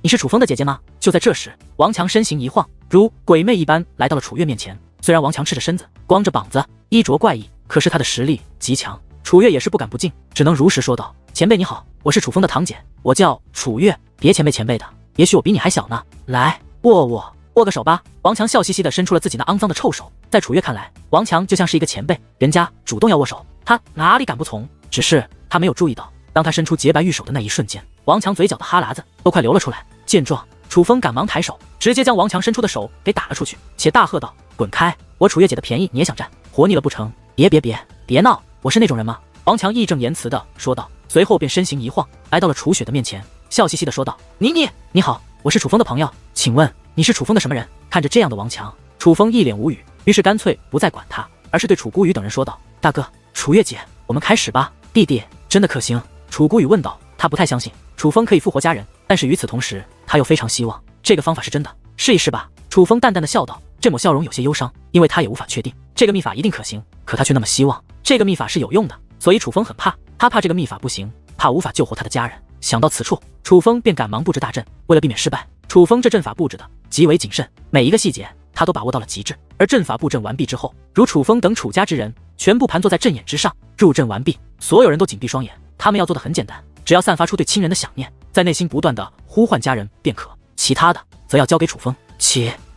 是楚风的姐姐吗？就在这时，王强身形一晃，如鬼魅一般来到了楚月面前。虽然王强赤着身子，光着膀子，衣着怪异，可是他的实力极强，楚月也是不敢不敬，只能如实说道：前辈你好，我是楚风的堂姐，我叫楚月。别前辈的，也许我比你还小呢。来，握个手吧。王强笑嘻嘻地伸出了自己那肮脏的臭手。在楚月看来，王强就像是一个前辈，人家主动要握手，他哪里敢不从？只是他没有注意到，当他伸出洁白玉手的那一瞬间，王强嘴角的哈喇子都快流了出来。见状，楚风赶忙抬手，直接将王强伸出的手给打了出去，且大喝道：滚开！我楚月姐的便宜你也想占？活腻了不成？别闹！我是那种人吗？王强义正言辞地说道，随后便身形一晃，来到了楚雪的面前，笑嘻嘻地说道：你好，我是楚风的朋友，请问你是楚风的什么人？看着这样的王强，楚风一脸无语，于是干脆不再管他，而是对楚孤羽等人说道：大哥，楚月姐，我们开始吧。弟弟，真的可行？楚孤宇问道。他不太相信楚风可以复活家人，但是与此同时，他又非常希望这个方法是真的。试一试吧。楚风淡淡的笑道，这抹笑容有些忧伤，因为他也无法确定这个秘法一定可行，可他却那么希望这个秘法是有用的，所以楚风很怕，他怕这个秘法不行，怕无法救活他的家人。想到此处，楚风便赶忙布置大阵，为了避免失败，楚风这阵法布置的极为谨慎，每一个细节他都把握到了极致。而阵法布阵完毕之后，如楚风等楚家之人全部盘坐在阵眼之上，入阵完毕，所有人都紧闭双眼，他们要做的很简单，只要散发出对亲人的想念，在内心不断的呼唤家人便可，其他的则要交给楚风。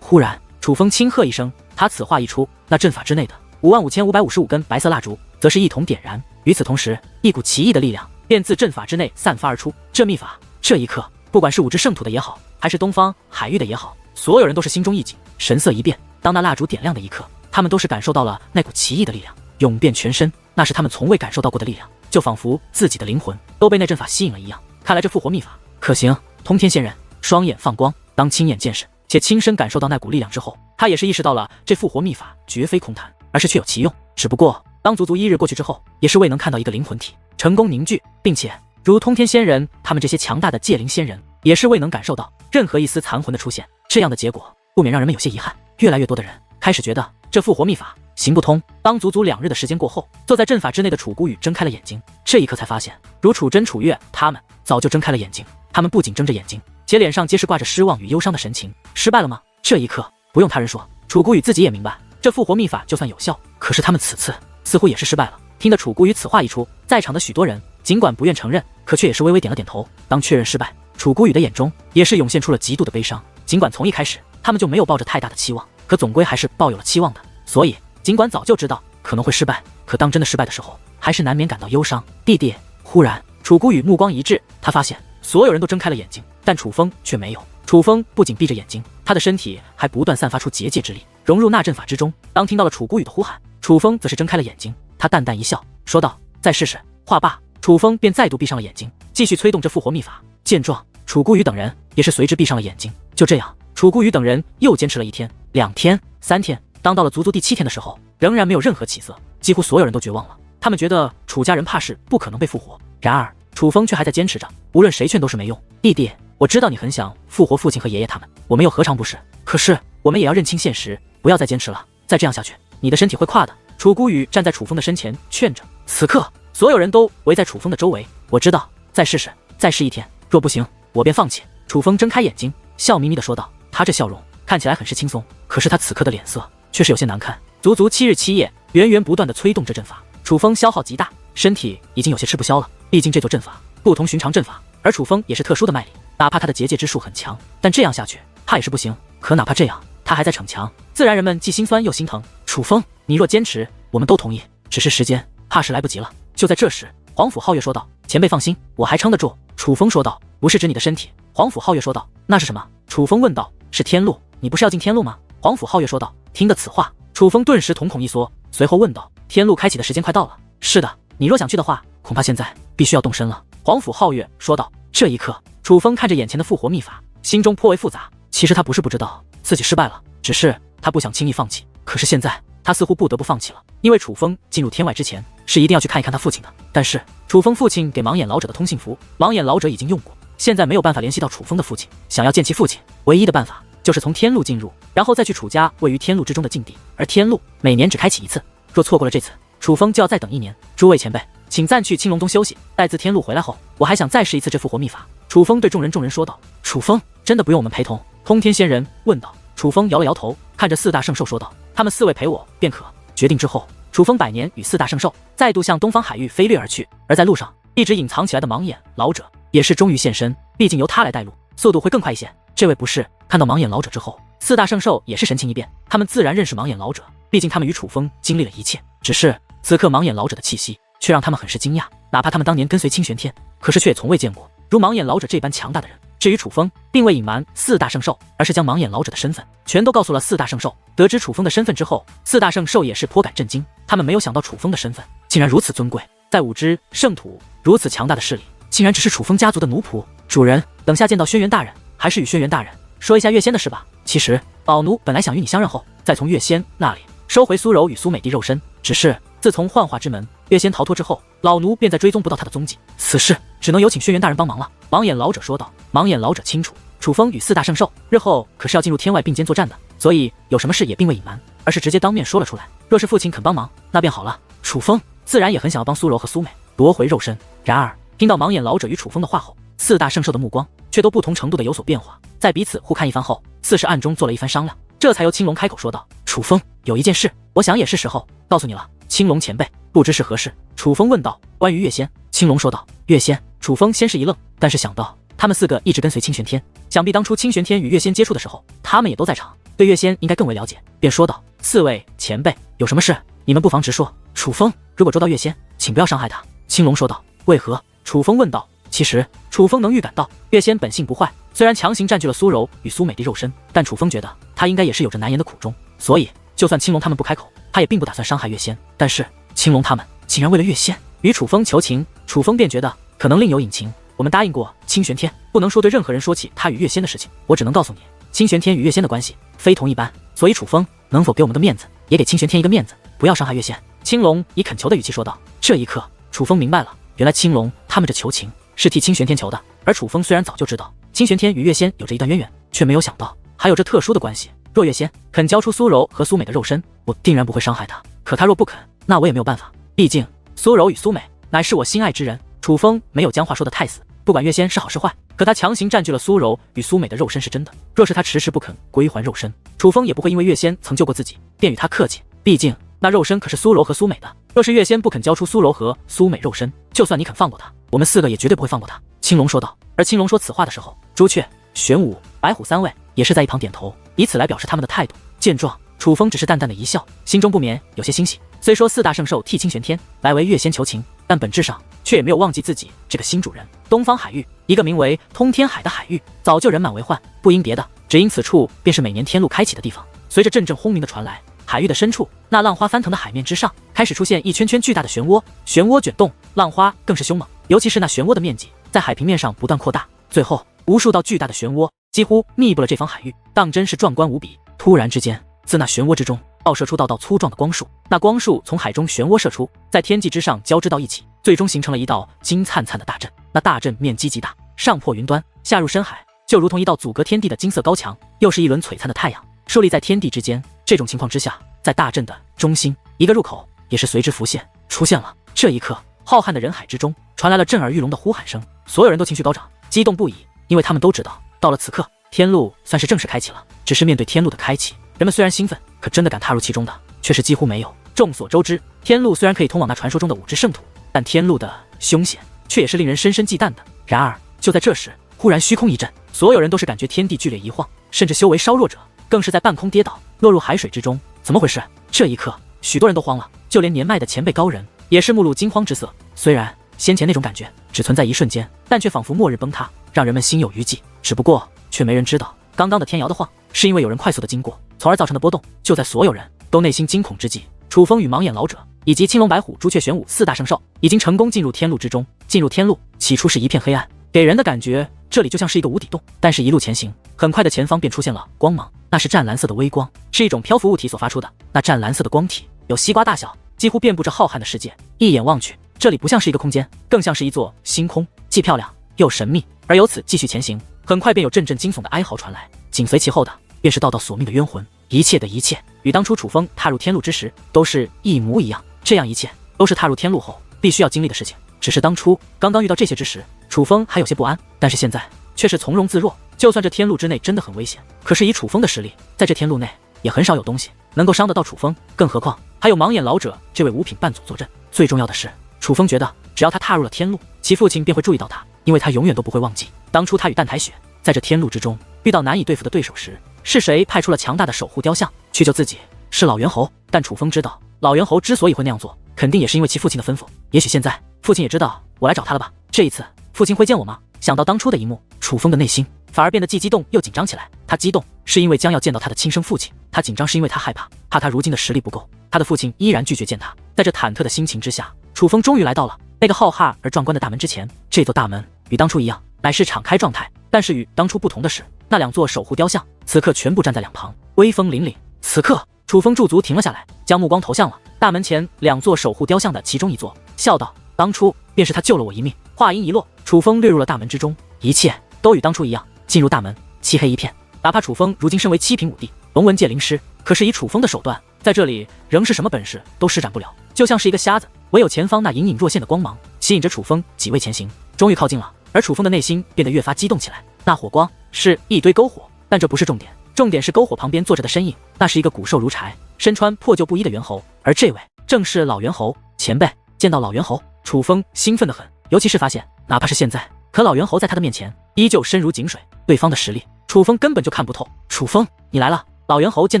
忽然楚风轻喝一声，他此话一出，那阵法之内的55555根白色蜡烛则是一同点燃，与此同时，一股奇异的力量便自阵法之内散发而出。这秘法，这一刻，不管是五至圣土的也好，还是东方海域的也好，所有人都是心中一紧，神色一变。当那蜡烛点亮的一刻，他们都是感受到了那股奇异的力量涌遍全身，那是他们从未感受到过的力量，就仿佛自己的灵魂都被那阵法吸引了一样。看来这复活秘法可行。通天仙人双眼放光，当亲眼见识且亲身感受到那股力量之后，他也是意识到了这复活秘法绝非空谈，而是确有其用。只不过当足足1日过去之后，也是未能看到一个灵魂体成功凝聚，并且如通天仙人他们这些强大的界灵仙人，也是未能感受到任何一丝残魂的出现。这样的结果不免让人们有些遗憾，越来越多的人开始觉得这复活秘法行不通。当足足2日的时间过后，坐在阵法之内的楚孤宇睁开了眼睛，这一刻才发现，如楚真、楚月他们早就睁开了眼睛。他们不仅睁着眼睛，且脸上皆是挂着失望与忧伤的神情。失败了吗？这一刻不用他人说，楚孤宇自己也明白，这复活秘法就算有效，可是他们此次似乎也是失败了。听得楚孤宇此话一出，在场的许多人尽管不愿承认，可却也是微微点了点头。当确认失败，楚孤宇的眼中也是涌现出了极度的悲伤。尽管从一开始他们就没有抱着太大的期望，可总归还是抱有了期望的，所以尽管早就知道可能会失败，可当真的失败的时候，还是难免感到忧伤。弟弟，忽然楚孤宇目光一致，他发现所有人都睁开了眼睛，但楚风却没有。楚风不仅闭着眼睛，他的身体还不断散发出结界之力，融入那阵法之中。当听到了楚孤宇的呼喊，楚风则是睁开了眼睛，他淡淡一笑，说道：“再试试。”话罢，楚风便再度闭上了眼睛，继续催动这复活秘法。见状，楚孤宇等人也是随之闭上了眼睛。就这样，楚孤宇等人又坚持了1天、2天、3天，当到了足足第7天的时候，仍然没有任何起色，几乎所有人都绝望了。他们觉得楚家人怕是不可能被复活，然而楚风却还在坚持着，无论谁劝都是没用。弟弟，我知道你很想复活父亲和爷爷他们，我们又何尝不是？可是我们也要认清现实，不要再坚持了，再这样下去，你的身体会垮的。楚孤宇站在楚风的身前劝着。此刻，所有人都围在楚风的周围。我知道，再试试，再试1天，若不行，我便放弃。楚风睁开眼睛，笑眯眯地说道。他这笑容看起来很是轻松，可是他此刻的脸色却是有些难看。足足7日7夜，源源不断地催动这阵法，楚风消耗极大，身体已经有些吃不消了。毕竟这座阵法不同寻常阵法，而楚风也是特殊的脉力，哪怕他的结界之术很强，但这样下去怕也是不行。可哪怕这样，他还在逞强，自然人们既心酸又心疼。楚风，你若坚持，我们都同意，只是时间怕是来不及了。就在这时，皇甫皓月说道：“前辈放心，我还撑得住。”楚风说道：“不是指你的身体。”皇甫皓月说道：“那是什么？”楚风问道：“是天路，你不是要进天路吗？”皇甫皓月说道。听得此话，楚风顿时瞳孔一缩，随后问道：“天路开启的时间快到了？”“是的，你若想去的话，恐怕现在必须要动身了。”皇甫皓月说道。这一刻，楚风看着眼前的复活秘法，心中颇为复杂。其实他不是不知道自己失败了，只是他不想轻易放弃。可是现在他似乎不得不放弃了，因为楚风进入天外之前是一定要去看一看他父亲的。但是楚风父亲给盲眼老者的通信符，盲眼老者已经用过，现在没有办法联系到楚风的父亲。想要见其父亲，唯一的办法就是从天路进入，然后再去楚家位于天路之中的禁地。而天路每年只开启1次，若错过了这次，楚风就要再等1年。诸位前辈，请暂去青龙宗休息，待自天路回来后，我还想再试一次这复活秘法。楚风对众人说道。楚风，真的不用我们陪同？通天仙人问道。楚风摇了摇头，看着4大圣兽说道：“他们4位陪我便可。”决定之后，楚风百年与4大圣兽再度向东方海域飞掠而去。而在路上，一直隐藏起来的盲眼老者也是终于现身，毕竟由他来带路，速度会更快一些。这位不是？看到盲眼老者之后，4大圣兽也是神情一变，他们自然认识盲眼老者，毕竟他们与楚风经历了一切。只是此刻盲眼老者的气息却让他们很是惊讶，哪怕他们当年跟随清玄天，可是却也从未见过如盲眼老者这般强大的人。至于楚风，并未隐瞒4大圣兽，而是将盲眼老者的身份全都告诉了4大圣兽。得知楚风的身份之后，4大圣兽也是颇感震惊，他们没有想到楚风的身份竟然如此尊贵，在5支圣土如此强大的势力，竟然只是楚风家族的奴仆。主人，等下见到轩辕大人，还是与轩辕大人说一下月仙的事吧。其实宝奴本来想与你相认后，再从月仙那里收回苏柔与苏美帝肉身，只是自从幻化之门月仙逃脱之后，老奴便再追踪不到他的踪迹，此事只能有请轩辕大人帮忙了。盲眼老者说道。盲眼老者清楚，楚风与4大圣兽日后可是要进入天外并肩作战的，所以有什么事也并未隐瞒，而是直接当面说了出来。若是父亲肯帮忙，那便好了。楚风自然也很想要帮苏柔和苏美夺回肉身。然而听到盲眼老者与楚风的话后，4大圣兽的目光却都不同程度的有所变化，在彼此互看一番后，似是暗中做了一番商量，这才由青龙开口说道：“楚风，有一件事，我想也是时候告诉你了。”青龙前辈，不知是何事？楚风问道。关于月仙，青龙说道。月仙？楚风先是一愣，但是想到他们4个一直跟随清玄天，想必当初清玄天与月仙接触的时候，他们也都在场，对月仙应该更为了解，便说道：“4位前辈，有什么事，你们不妨直说。”楚风，如果捉到月仙，请不要伤害他。青龙说道。为何？楚风问道。其实楚风能预感到月仙本性不坏，虽然强行占据了苏柔与苏美的肉身，但楚风觉得他应该也是有着难言的苦衷，所以就算青龙他们不开口，他也并不打算伤害月仙。但是青龙他们竟然为了月仙与楚风求情，楚风便觉得可能另有隐情。我们答应过清玄天，不能说对任何人说起他与月仙的事情，我只能告诉你，清玄天与月仙的关系非同一般，所以楚风能否给我们个面子，也给清玄天一个面子，不要伤害月仙？青龙以恳求的语气说道。这一刻楚风明白了，原来青龙他们这求情是替清玄天求的，而楚风虽然早就知道清玄天与月仙有着一段渊源，却没有想到还有这特殊的关系。若月仙肯交出苏柔和苏美的肉身，我定然不会伤害他，可他若不肯，那我也没有办法，毕竟苏柔与苏美乃是我心爱之人。楚风没有将话说得太死，不管月仙是好是坏，可他强行占据了苏柔与苏美的肉身是真的，若是他迟迟不肯归还肉身，楚风也不会因为月仙曾救过自己便与他客气，毕竟那肉身可是苏柔和苏美的。若是月仙不肯交出苏柔和苏美肉身，就算你肯放过他，我们4个也绝对不会放过他。青龙说道。而青龙说此话的时候，朱雀、玄武、白虎3位也是在一旁点头，以此来表示他们的态度。见状，楚风只是淡淡的一笑，心中不免有些欣喜。虽说4大圣兽替清玄天来为月仙求情，但本质上却也没有忘记自己这个新主人。东方海域，一个名为通天海的海域，早就人满为患，不因别的，只因此处便是每年天路开启的地方。随着阵阵轰鸣的传来，海域的深处，那浪花翻腾的海面之上，开始出现一圈圈巨大的漩涡，漩涡卷动，浪花更是凶猛，尤其是那漩涡的面积在海平面上不断扩大，最后无数道巨大的漩涡几乎密布了这方海域，当真是壮观无比。突然之间，自那漩涡之中爆射出道道粗壮的光束，那光束从海中漩涡射出，在天际之上交织到一起，最终形成了一道金灿灿的大阵。那大阵面积极大，上破云端，下入深海，就如同一道阻隔天地的金色高墙，又是一轮璀璨的太阳竖立在天地之间。这种情况之下，在大阵的中心，一个入口也是随之浮现出现了。这一刻，浩瀚的人海之中传来了震耳欲聋的呼喊声，所有人都情绪高涨，激动不已，因为他们都知道，到了此刻，天路算是正式开启了。只是面对天路的开启，人们虽然兴奋，可真的敢踏入其中的却是几乎没有。众所周知，天路虽然可以通往那传说中的5之圣土，但天路的凶险却也是令人深深忌惮的。然而就在这时，忽然虚空一震，所有人都是感觉天地剧烈一晃，甚至修为稍弱者更是在半空跌倒，落入海水之中。怎么回事？这一刻，许多人都慌了，就连年迈的前辈高人也是目露惊慌之色。虽然先前那种感觉只存在一瞬间，但却仿佛末日崩塌，让人们心有余悸。只不过却没人知道，刚刚的天摇的晃是因为有人快速的经过，从而造成的波动。就在所有人都内心惊恐之际，楚风与盲眼老者以及青龙白虎朱雀玄武4大圣兽已经成功进入天路之中。进入天路，起初是一片黑暗，给人的感觉这里就像是一个无底洞，但是一路前行，很快的前方便出现了光芒，那是湛蓝色的微光，是一种漂浮物体所发出的。那湛蓝色的光体有西瓜大小，几乎遍布着浩瀚的世界。一眼望去，这里不像是一个空间，更像是一座星空，既漂亮又神秘。而由此继续前行，很快便有阵阵惊悚的哀嚎传来，紧随其后的便是道道索命的冤魂。一切的一切与当初楚风踏入天路之时都是一模一样，这样一切都是踏入天路后必须要经历的事情。只是当初刚刚遇到这些之时，楚风还有些不安，但是现在却是从容自若。就算这天路之内真的很危险，可是以楚风的实力，在这天路内也很少有东西能够伤得到楚风，更何况还有盲眼老者这位五品半祖坐镇。最重要的是，楚风觉得只要他踏入了天路，其父亲便会注意到他，因为他永远都不会忘记当初他与淡台雪在这天路之中遇到难以对付的对手时，是谁派出了强大的守护雕像去救自己？是老猿猴。但楚风知道，老猿猴之所以会那样做，肯定也是因为其父亲的吩咐。也许现在父亲也知道我来找他了吧？这一次父亲会见我吗？想到当初的一幕，楚风的内心反而变得既激动又紧张起来。他激动是因为将要见到他的亲生父亲，他紧张是因为他害怕他如今的实力不够，他的父亲依然拒绝见他。在这忐忑的心情之下，楚风终于来到了那个浩瀚而壮观的大门之前。这座大门与当初一样，乃是敞开状态，但是与当初不同的是，那2座守护雕像此刻全部站在两旁，威风凛凛。此刻楚风驻足停了下来，将目光投向了大门前2座守护雕像的其中一座，笑道：“当初便是他救了我一命。”话音一落，楚风掠入了大门之中，一切都与当初一样。进入大门，漆黑一片。哪怕楚风如今身为7品武帝，龙纹界灵师，可是以楚风的手段，在这里仍是什么本事都施展不了，就像是一个瞎子。唯有前方那隐隐若现的光芒，吸引着楚风几位前行。终于靠近了，而楚风的内心变得越发激动起来。那火光是一堆篝火，但这不是重点，重点是篝火旁边坐着的身影，那是一个骨瘦如柴、身穿破旧布衣的猿猴，而这位正是老猿猴前辈。见到老猿猴，楚风兴奋得很，尤其是发现，哪怕是现在，可老猿猴在他的面前依旧深如井水，对方的实力，楚风根本就看不透。楚风，你来了！老猿猴见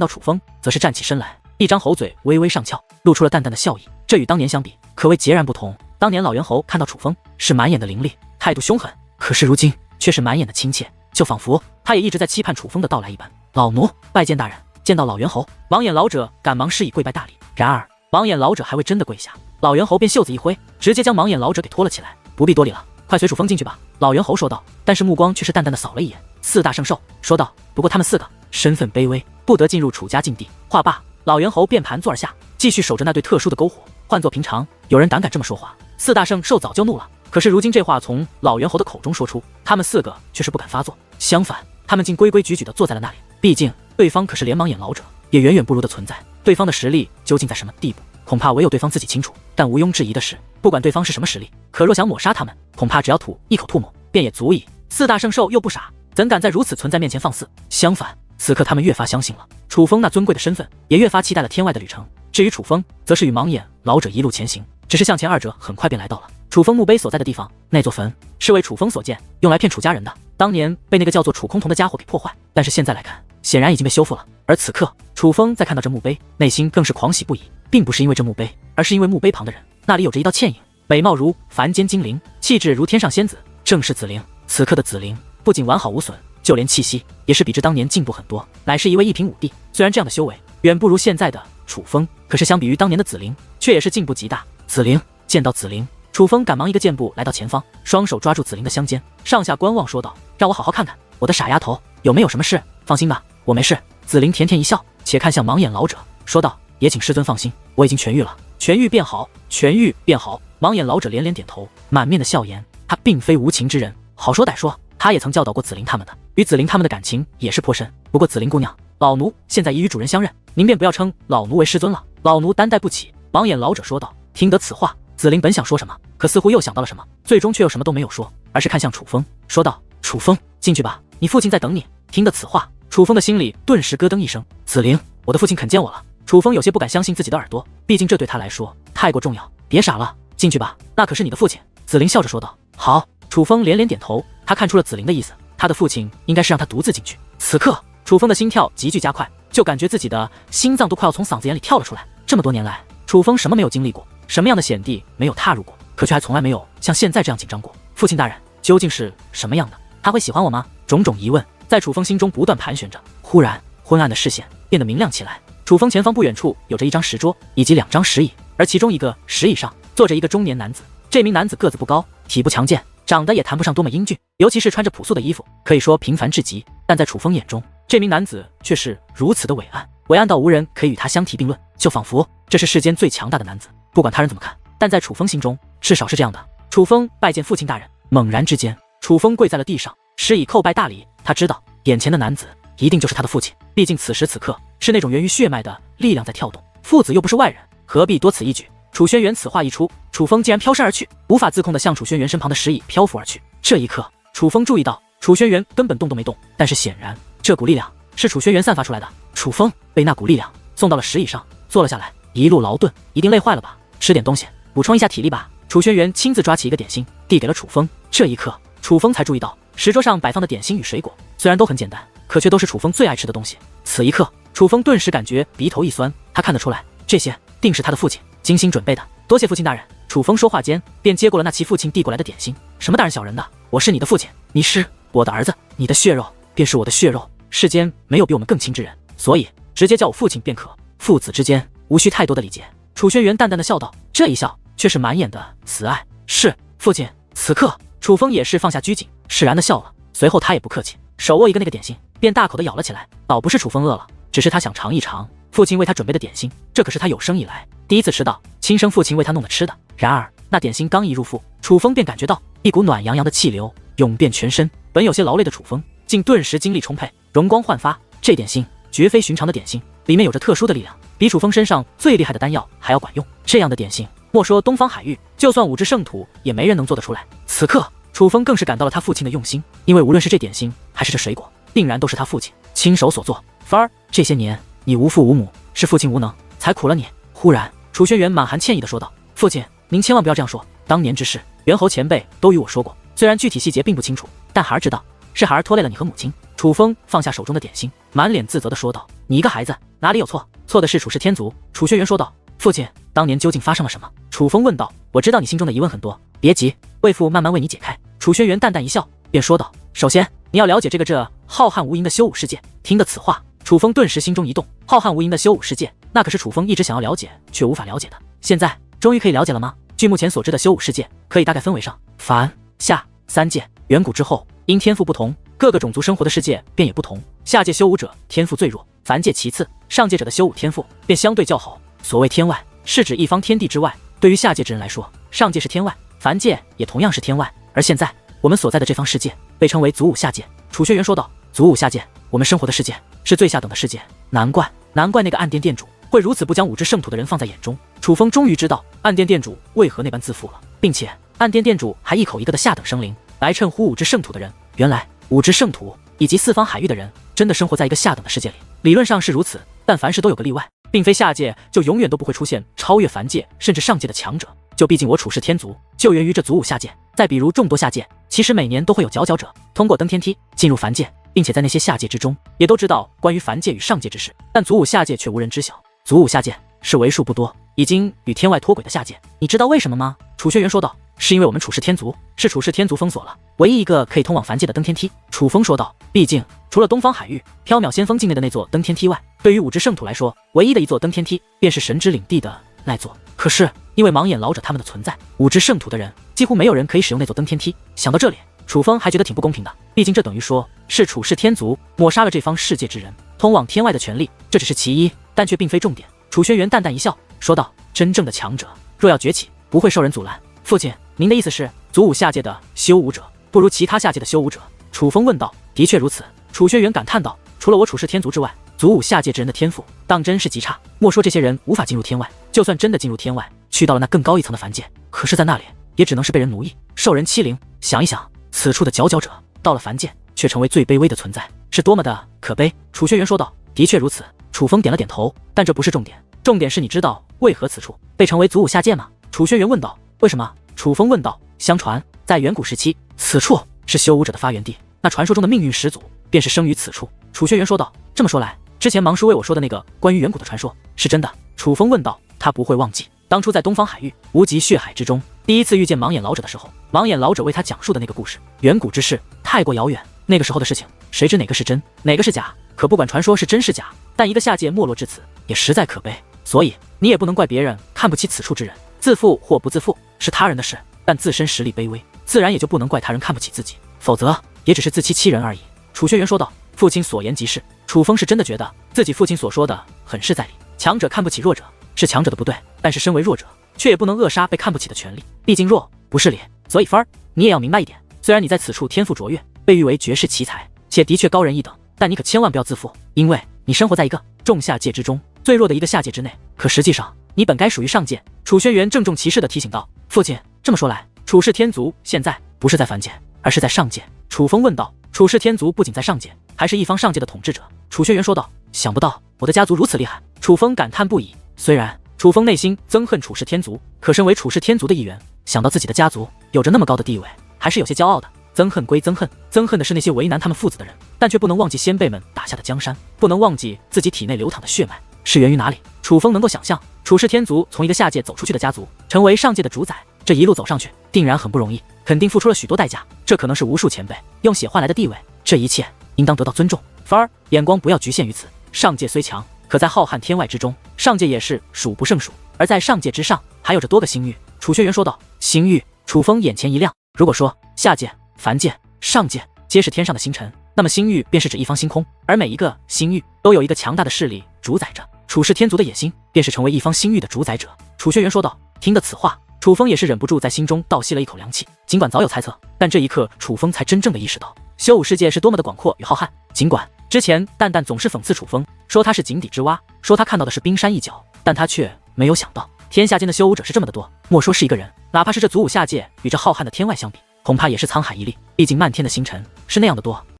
到楚风，则是站起身来，一张猴嘴微微上翘，露出了淡淡的笑意。这与当年相比，可谓截然不同。当年老猿猴看到楚风是满眼的凌厉，态度凶狠，可是如今却是满眼的亲切，就仿佛他也一直在期盼楚风的到来一般。老奴拜见大人。见到老猿猴，王眼老者赶忙施以跪拜大礼。然而王眼老者还未真的跪下，老猿猴便袖子一挥，直接将王眼老者给拖了起来。不必多礼了，快随楚风进去吧。老猿猴说道，但是目光却是淡淡的扫了一眼4大圣兽，说道：“不过他们4个身份卑微，不得进入楚家禁地。”话罢，老猿猴便盘坐而下，继续守着那对特殊的篝火。换作平常，有人胆敢这么说话，4大圣兽早就怒了。可是如今这话从老猿猴的口中说出，他们4个却是不敢发作，相反，他们竟规规矩矩地坐在了那里。毕竟对方可是连盲眼老者也远远不如的存在，对方的实力究竟在什么地步，恐怕唯有对方自己清楚。但毋庸置疑的是，不管对方是什么实力，可若想抹杀他们，恐怕只要吐一口唾沫便也足矣。4大圣兽又不傻，怎敢在如此存在面前放肆？相反，此刻他们越发相信了楚风那尊贵的身份，也越发期待了天外的旅程。至于楚风，则是与盲眼老者一路前行，只是向前2者很快便来到了楚风墓碑所在的地方。那座坟是为楚风所建，用来骗楚家人的，当年被那个叫做楚空瞳的家伙给破坏，但是现在来看，显然已经被修复了。而此刻楚风在看到这墓碑，内心更是狂喜不已，并不是因为这墓碑，而是因为墓碑旁的人，那里有着一道倩影，美貌如凡间精灵，气质如天上仙子，正是紫菱。此刻的紫菱不仅完好无损，就连气息也是比之当年进步很多，乃是一位1品武帝。虽然这样的修为远不如现在的楚风，可是相比于当年的紫菱，却也是进步极大。紫菱，见到紫菱，楚风赶忙一个箭步来到前方，双手抓住紫菱的香肩，上下观望，说道：“让我好好看看我的傻丫头有没有什么事。放心吧，我没事。”紫菱甜甜一笑，且看向盲眼老者，说道：“也请师尊放心，我已经痊愈了，痊愈便好，痊愈便好。”盲眼老者连连点头，满面的笑颜。他并非无情之人，好说歹说，他也曾教导过紫菱他们的，与紫菱他们的感情也是颇深。不过紫菱姑娘，老奴现在已与主人相认，您便不要称老奴为师尊了，老奴担待不起。盲眼老者说道。听得此话，紫菱本想说什么，可似乎又想到了什么，最终却又什么都没有说，而是看向楚风，说道：“楚风，进去吧，你父亲在等你。”听得此话，楚风的心里顿时咯噔一声。紫菱，我的父亲肯见我了。楚风有些不敢相信自己的耳朵，毕竟这对他来说太过重要。别傻了，进去吧，那可是你的父亲。紫菱笑着说道。好。楚风连连点头，他看出了紫菱的意思，他的父亲应该是让他独自进去。此刻楚风的心跳急剧加快，就感觉自己的心脏都快要从嗓子眼里跳了出来。这么多年来，楚风什么没有经历过，什么样的险地没有踏入过，可却还从来没有像现在这样紧张过。父亲大人究竟是什么样的？他会喜欢我吗？种种疑问在楚风心中不断盘旋着。忽然，昏暗的视线变得明亮起来。楚风前方不远处有着一张石桌以及2张石椅，而其中一个石椅上坐着一个中年男子。这名男子个子不高，体不强健，长得也谈不上多么英俊，尤其是穿着朴素的衣服，可以说平凡至极。但在楚风眼中，这名男子却是如此的伟岸，伟岸到无人可以与他相提并论，就仿佛这是世间最强大的男子。不管他人怎么看，但在楚风心中至少是这样的。楚风拜见父亲大人。猛然之间，楚风跪在了地上，施以叩拜大礼。他知道眼前的男子一定就是他的父亲，毕竟此时此刻是那种源于血脉的力量在跳动，父子又不是外人，何必多此一举。楚轩辕此话一出，楚风竟然飘身而去，无法自控地向楚轩辕身旁的石椅漂浮而去。这一刻，楚风注意到楚轩辕根本动都没动，但是显然这股力量是楚轩辕散发出来的。楚风被那股力量送到了石椅上，坐了下来，一路劳顿，一定累坏了吧？吃点东西，补充一下体力吧。楚轩辕亲自抓起一个点心，递给了楚风。这一刻，楚风才注意到石桌上摆放的点心与水果，虽然都很简单，可却都是楚风最爱吃的东西。此一刻，楚风顿时感觉鼻头一酸，他看得出来，这些定是他的父亲精心准备的。多谢父亲大人。楚风说话间便接过了那其父亲递过来的点心。什么大人小人的，我是你的父亲，你是我的儿子，你的血肉便是我的血肉，世间没有比我们更亲之人，所以直接叫我父亲便可，父子之间无需太多的礼节。楚轩辕淡淡的笑道，这一笑却是满眼的慈爱。是父亲。此刻楚风也是放下拘谨，释然的笑了，随后他也不客气，手握一个那个点心，便大口的咬了起来。倒不是楚风饿了，只是他想尝一尝父亲为他准备的点心，这可是他有生以来第一次吃到亲生父亲为他弄的吃的。然而那点心刚一入腹，楚风便感觉到一股暖洋洋的气流涌遍全身，本有些劳累的楚风竟顿时精力充沛，容光焕发。这点心绝非寻常的点心，里面有着特殊的力量，比楚风身上最厉害的丹药还要管用。这样的点心，莫说东方海域，就算五只圣土也没人能做得出来。此刻楚风更是感到了他父亲的用心，因为无论是这点心还是这水果，定然都是他父亲亲手所做。凡儿，这些年你无父无母，是父亲无能，才苦了你。忽然楚轩辕满含歉意地说道：父亲，您千万不要这样说，当年之事猿猴前辈都与我说过，虽然具体细节并不清楚，但孩儿知道是孩儿拖累了你和母亲。楚风放下手中的点心，满脸自责地说道：你一个孩子哪里有错？错的是楚氏天族。楚轩辕说道：父亲，当年究竟发生了什么？楚风问道。我知道你心中的疑问很多，别急，为父慢慢为你解开。楚轩辕淡淡一笑，便说道：首先你要了解这浩瀚无垠的修武世界。听得此话，楚风顿时心中一动，浩瀚无垠的修武世界，那可是楚风一直想要了解却无法了解的，现在终于可以了解了吗？据目前所知的修武世界，可以大概分为上、凡、下三界。远古之后，因天赋不同，各个种族生活的世界便也不同。下界修武者天赋最弱，凡界其次，上界者的修武天赋便相对较好。所谓天外，是指一方天地之外。对于下界之人来说，上界是天外，凡界也同样是天外。而现在我们所在的这方世界被称为祖武下界。楚轩辕说道：祖武下界，我们生活的世界是最下等的世界，难怪那个暗殿殿主会如此不将五只圣土的人放在眼中。楚风终于知道暗殿殿主为何那般自负了，并且暗殿殿主还一口一个的下等生灵来称呼五只圣土的人。原来五只圣土以及四方海域的人真的生活在一个下等的世界里。理论上是如此，但凡事都有个例外，并非下界就永远都不会出现超越凡界甚至上界的强者。就毕竟我楚氏天族就源于这祖武下界。再比如众多下界，其实每年都会有佼佼者通过登天梯进入凡界，并且在那些下界之中也都知道关于凡界与上界之事，但祖武下界却无人知晓。祖武下界是为数不多已经与天外脱轨的下界。你知道为什么吗？楚轩辕说道。是因为我们楚氏天族是楚氏天族封锁了唯一一个可以通往凡界的登天梯。楚风说道。毕竟除了东方海域缥缈先锋境内的那座登天梯外，对于五只圣土来说，唯一的一座登天梯便是神之领地的那座。可是因为盲眼老者他们的存在，五只圣土的人几乎没有人可以使用那座登天梯。想到这里，楚风还觉得挺不公平的，毕竟这等于说是楚氏天族抹杀了这方世界之人通往天外的权利，这只是其一，但却并非重点。楚轩辕淡淡一笑说道：真正的强者若要崛起，不会受人阻拦。父亲，您的意思是祖武下界的修武者不如其他下界的修武者？楚风问道。的确如此。楚轩辕感叹道。除了我楚氏天族之外，祖武下界之人的天赋当真是极差。莫说这些人无法进入天外，就算真的进入天外，去到了那更高一层的凡界，可是在那里也只能是被人奴役，受人欺凌。想一想，此处的佼佼者到了凡界却成为最卑微的存在，是多么的可悲。楚轩辕说道。的确如此。楚风点了点头，但这不是重点，重点是你知道为何此处被称为祖武下界吗？楚轩辕问道。为什么？楚风问道。相传在远古时期，此处是修武者的发源地，那传说中的命运始祖便是生于此处。楚轩辕说道。这么说来，之前芒叔为我说的那个关于远古的传说是真的？楚风问道。他不会忘记当初在东方海域无极血海之中第一次遇见盲眼老者的时候，盲眼老者为他讲述的那个故事。远古之事太过遥远，那个时候的事情谁知哪个是真哪个是假？可不管传说是真是假，但一个下界没落至此也实在可悲。所以你也不能怪别人看不起此处之人，自负或不自负是他人的事，但自身实力卑微，自然也就不能怪他人看不起自己，否则也只是自欺欺人而已。楚轩辕说道。父亲所言极是。楚风是真的觉得自己父亲所说的很是在理，强者看不起弱者是强者的不对，但是身为弱者却也不能扼杀被看不起的权利，毕竟弱不是理。所以芬儿，你也要明白一点，虽然你在此处天赋卓越，被誉为绝世奇才，且的确高人一等，但你可千万不要自负，因为你生活在一个众下界之中最弱的一个下界之内，可实际上你本该属于上界。楚轩辕郑重其事地提醒道。父亲，这么说来，楚氏天族现在不是在凡界，而是在上界？楚风问道。楚氏天族不仅在上界，还是一方上界的统治者。楚轩辕说道。想不到我的家族如此厉害。楚风感叹不已。虽然楚风内心憎恨楚氏天族，可身为楚氏天族的一员，想到自己的家族有着那么高的地位，还是有些骄傲的。憎恨归憎恨，憎恨的是那些为难他们父子的人，但却不能忘记先辈们打下的江山，不能忘记自己体内流淌的血脉是源于哪里。楚风能够想象，楚氏天族从一个下界走出去的家族，成为上界的主宰，这一路走上去定然很不容易，肯定付出了许多代价，这可能是无数前辈用血换来的地位，这一切应当得到尊重。反而眼光不要局限于此，上界虽强，可在浩瀚天外之中，上界也是数不胜数，而在上界之上还有着多个星域。楚轩辕说道。星域？楚风眼前一亮。如果说下界、凡界、上界皆是天上的星辰，那么星域便是指一方星空，而每一个星域都有一个强大的势力主宰着。楚氏天族的野心便是成为一方星域的主宰者。楚轩辕说道。听得此话，楚风也是忍不住在心中倒吸了一口凉气。尽管早有猜测，但这一刻楚风才真正的意识到修武世界是多么的广阔与浩瀚。尽管之前蛋蛋总是讽刺楚风，说他是井底之蛙，说他看到的是冰山一角，但他却没有想到天下间的修武者是这么的多。莫说是一个人，哪怕是这祖武下界与这浩瀚的天外相比，恐怕也是沧海一粟。毕竟漫天的星辰是那样的多。